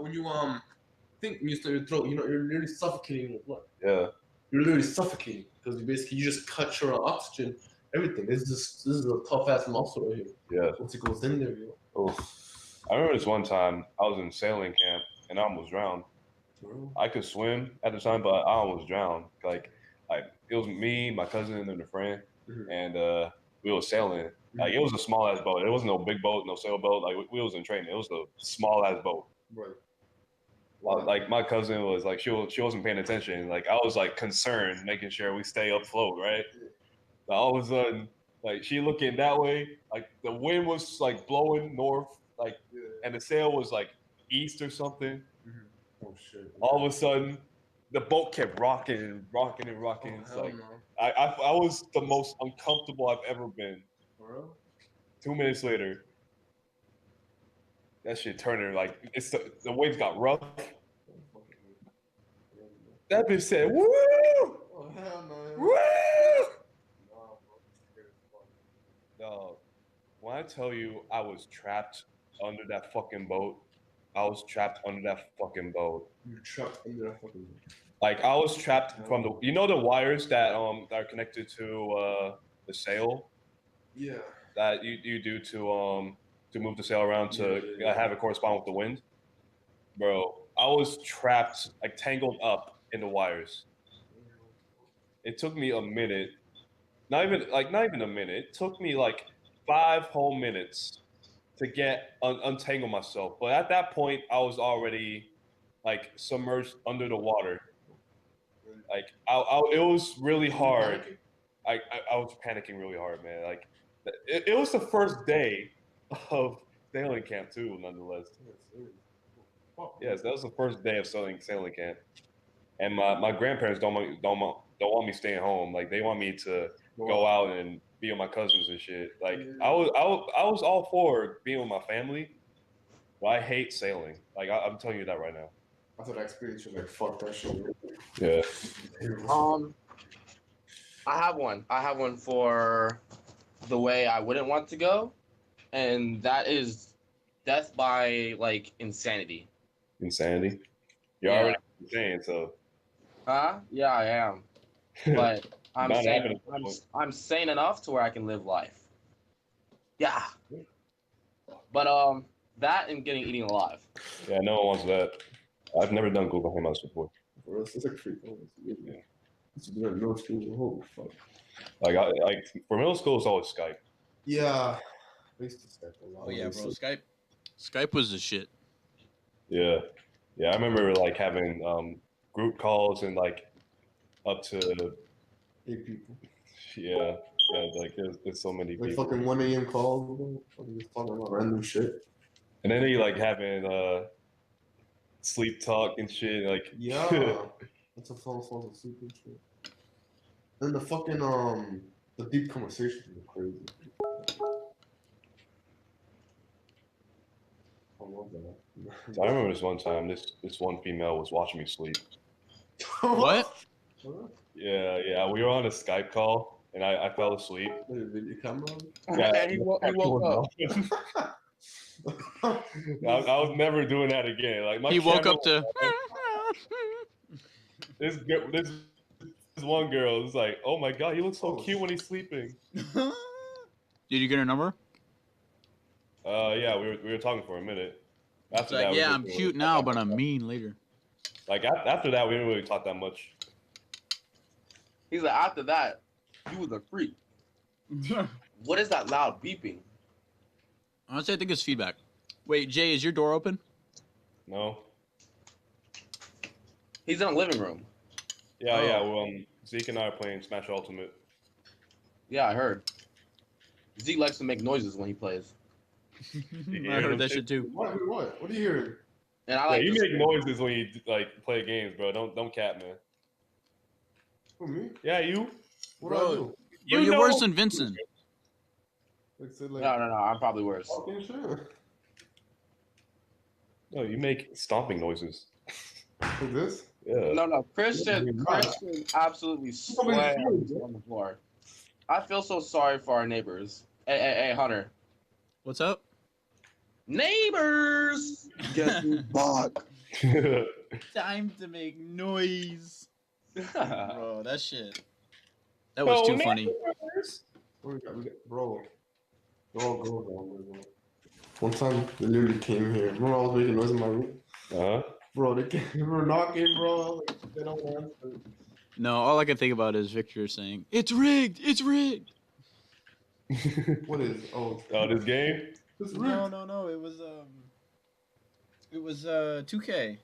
when you think when you start your throat, you're literally suffocating your blood. Yeah. You're literally suffocating because you just cut your oxygen, everything. This is a tough ass muscle right here. Yeah. Once it goes in there, Oh. I remember this one time I was in sailing camp and I almost drowned. I could swim at the time, but I almost drowned. Like it was me, my cousin, and a friend, and we were sailing. Like it was a small ass boat. It wasn't no big boat, no sailboat. Like we was in training. It was a small ass boat. Right. Like my cousin was like she wasn't paying attention. Like I was like concerned, making sure we stay afloat, right? But all of a sudden, like she looking that way, like the wind was like blowing north, like, and the sail was like east or something. Oh shit! All of a sudden, the boat kept rocking and rocking and rocking. It's like I was the most uncomfortable I've ever been. For real? 2 minutes later, that shit turning like the waves got rough. That bitch said, "Woo! Oh hell no! Woo!" No, No, when I tell you I was trapped under that fucking boat, I was trapped under that fucking boat. You're trapped under that fucking boat. Like I was trapped from the wires that are connected to the sail. Yeah. That you do to move the sail around to have it correspond with the wind. Bro, I was trapped, like tangled up in the wires. It took me a minute. Not even a minute. It took me like 5 whole minutes to get untangle myself. But at that point, I was already like submerged under the water. Like it was really hard. I was panicking really hard, man. Like it was the first day of sailing camp too, nonetheless. Yes, that was the first day of sailing camp, and my grandparents don't want me staying home. Like they want me to go out and be with my cousins and shit. Like I was all for being with my family, but I hate sailing. Like I'm telling you that right now. After that experience, you're like, fuck that shit. Yeah. I have one. I have one for the way I wouldn't want to go, and that is death by like insanity. Insanity? You're already insane, so. Huh? Yeah, I am. But I'm sane. I'm sane enough to where I can live life. Yeah. But that and eating alive. Yeah, no one wants that. I've never done Google Hangouts before. For us, it's like free. Yeah. It's doing middle school. Holy fuck. Like for middle school, it's always Skype. Yeah. I used to Skype a lot. Oh yeah, bro. Skype was the shit. Yeah. Yeah, I remember like having group calls and like up to 8 people. Yeah, like there's so many like people. fucking 1 a.m. calls, just talking about random shit. And then they like having sleep talk and shit. Like yeah, that's a false of sleep and shit. And the fucking the deep conversations are crazy. I love that. So I remember this one time. This one female was watching me sleep. What? Yeah. We were on a Skype call, and I fell asleep. Video camera? Yeah, And he woke up. I was never doing that again. Like he woke up to. This one girl was like, "Oh my god, he looks so cute when he's sleeping." Did you get her number? Yeah, we were talking for a minute. After It's like, that, yeah, I'm cute now, but I'm mean later. Like after that, we didn't really talk that much. He's like, after that, you was a freak. What is that loud beeping? Honestly, I think it's feedback. Wait, Jay, is your door open? No. He's in the living room. Yeah. Well, Zeke and I are playing Smash Ultimate. Yeah, I heard. Zeke likes to make noises when he plays. I heard that shit too. What are you hearing? And I like you make noises when you like play games, bro. Don't cap, man. Who, me? Yeah, you. What do I do? You're worse than Vincent. Like, No, I'm probably worse. Fucking shit. No, you make stomping noises. Like this? Yeah. No, Christian absolutely Nobody's slammed here, on the floor. I feel so sorry for our neighbors. Hey, Hunter. What's up? Neighbors! Guess who's back? Time to make noise. Bro. Bro, that shit. That was too funny. Bro. Go. One time, they literally came here. Remember I was making noise in my room? Uh-huh. Bro, they were knocking, bro. Like, they don't answer. No, all I can think about is Victor saying, "It's rigged. It's rigged." What is? Oh, This game? it's No, rigged. It was 2K.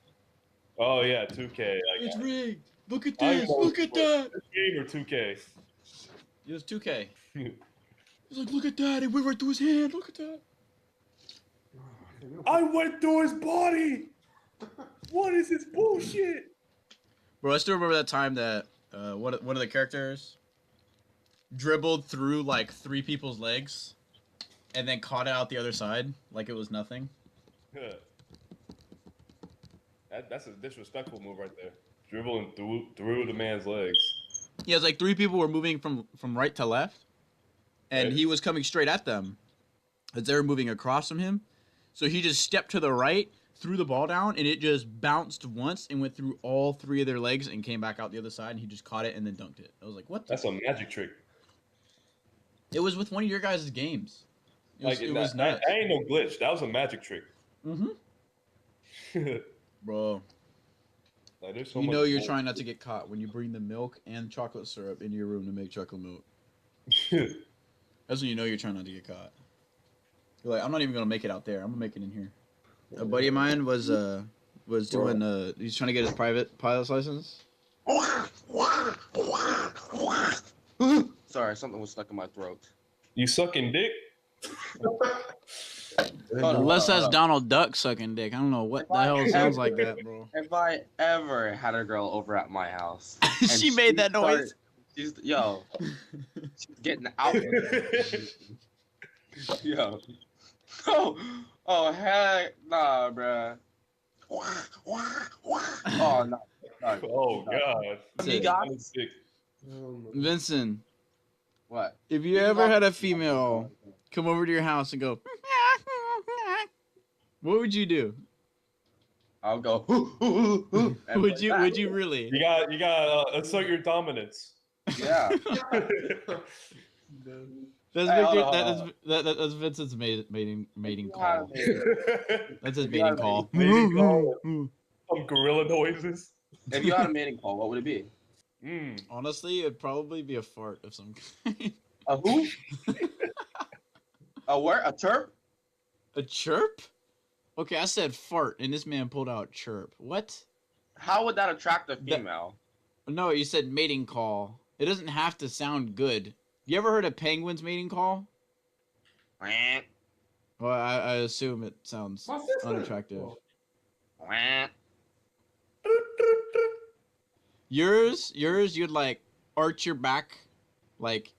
Oh yeah, 2K. It's rigged. Look at I this. know, Look at that. This game or 2K? It was 2K. He's like, look at that. It went right through his hand. Look at that. I went through his body. What is this bullshit? Bro, I still remember that time that one of the characters dribbled through like 3 people's legs and then caught it out the other side like it was nothing. That's a disrespectful move right there. Dribbling through the man's legs. Yeah, it's like 3 people were moving from right to left, and Right. he was coming straight at them as they were moving across from him. So he just stepped to the right, threw the ball down, and it just bounced once and went through all 3 of their legs and came back out the other side, and he just caught it and then dunked it. I was like, what? That's a magic trick. It was with one of your guys' games. It was nuts. That ain't no glitch. That was a magic trick. Mm-hmm. Bro, Like, there's so you much know you're more. trying not to get caught when you bring the milk and chocolate syrup into your room to make chocolate milk. That's when you know you're trying not to get caught. You're like, I'm not even gonna make it out there. I'm gonna make it in here. A buddy of mine was doing he's trying to get his private pilot's license. Sorry, something was stuck in my throat. You sucking dick? Unless that's Donald Duck sucking dick. I don't know what the hell it sounds like that, bro. If I ever had a girl over at my house, and She made that noise. She's getting out. Yo. Oh, heck nah, bruh. Oh, no. Oh God. He got I'm sick. Vincent, what? if you ever had a female come over to your house and go, what would you do? I'll go. Would you really? You got assert your dominance. Yeah. That's Hey, Victor. hold on. That's Vincent's mating call. That's his If you mating had a call. Mating call. Some gorilla noises. If you had a mating call, what would it be? Honestly, it'd probably be a fart of some kind. A who? A what? A chirp? A chirp? Okay, I said fart, and this man pulled out chirp. What? How would that attract a female? No, you said mating call. It doesn't have to sound good. You ever heard a penguin's mating call? Wah, Well, I assume it sounds My sister. unattractive. wah. Yours, you'd like arch your back, like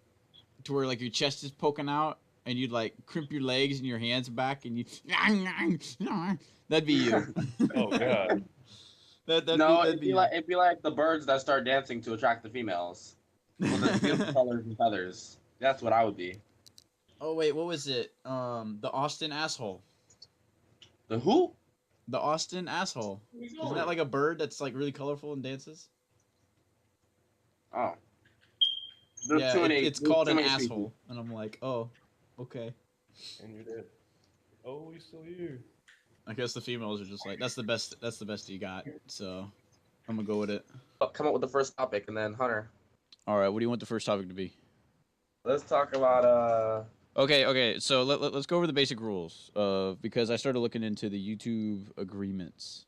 to where like your chest is poking out, and you'd like crimp your legs and your hands back, and you. That'd be you. Oh God. That'd be it'd be like the birds that start dancing to attract the females. With the beautiful colors and feathers. That's what I would be. Oh wait, what was it? The Austin asshole. The who? The Austin asshole. Isn't that like a bird that's like really colorful and dances? Oh. Yeah, it's called an asshole, and I'm like, oh, okay. And you're dead. Oh, he's still here. I guess the females are just like, that's the best you got. So, I'm gonna go with it. Come up with the first topic, and then Hunter. All right, what do you want the first topic to be? Let's talk about Okay. So let's go over the basic rules. Because I started looking into the YouTube agreements.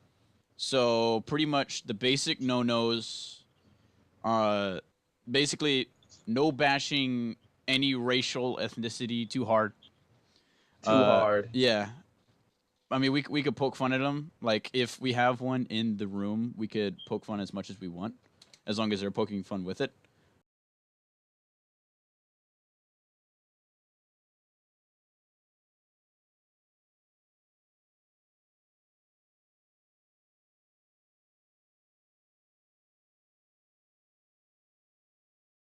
So pretty much the basic no-nos. Basically, no bashing any racial ethnicity too hard. too hard. Yeah. I mean, we could poke fun at them. Like, if we have one in the room, we could poke fun as much as we want, as long as they're poking fun with it.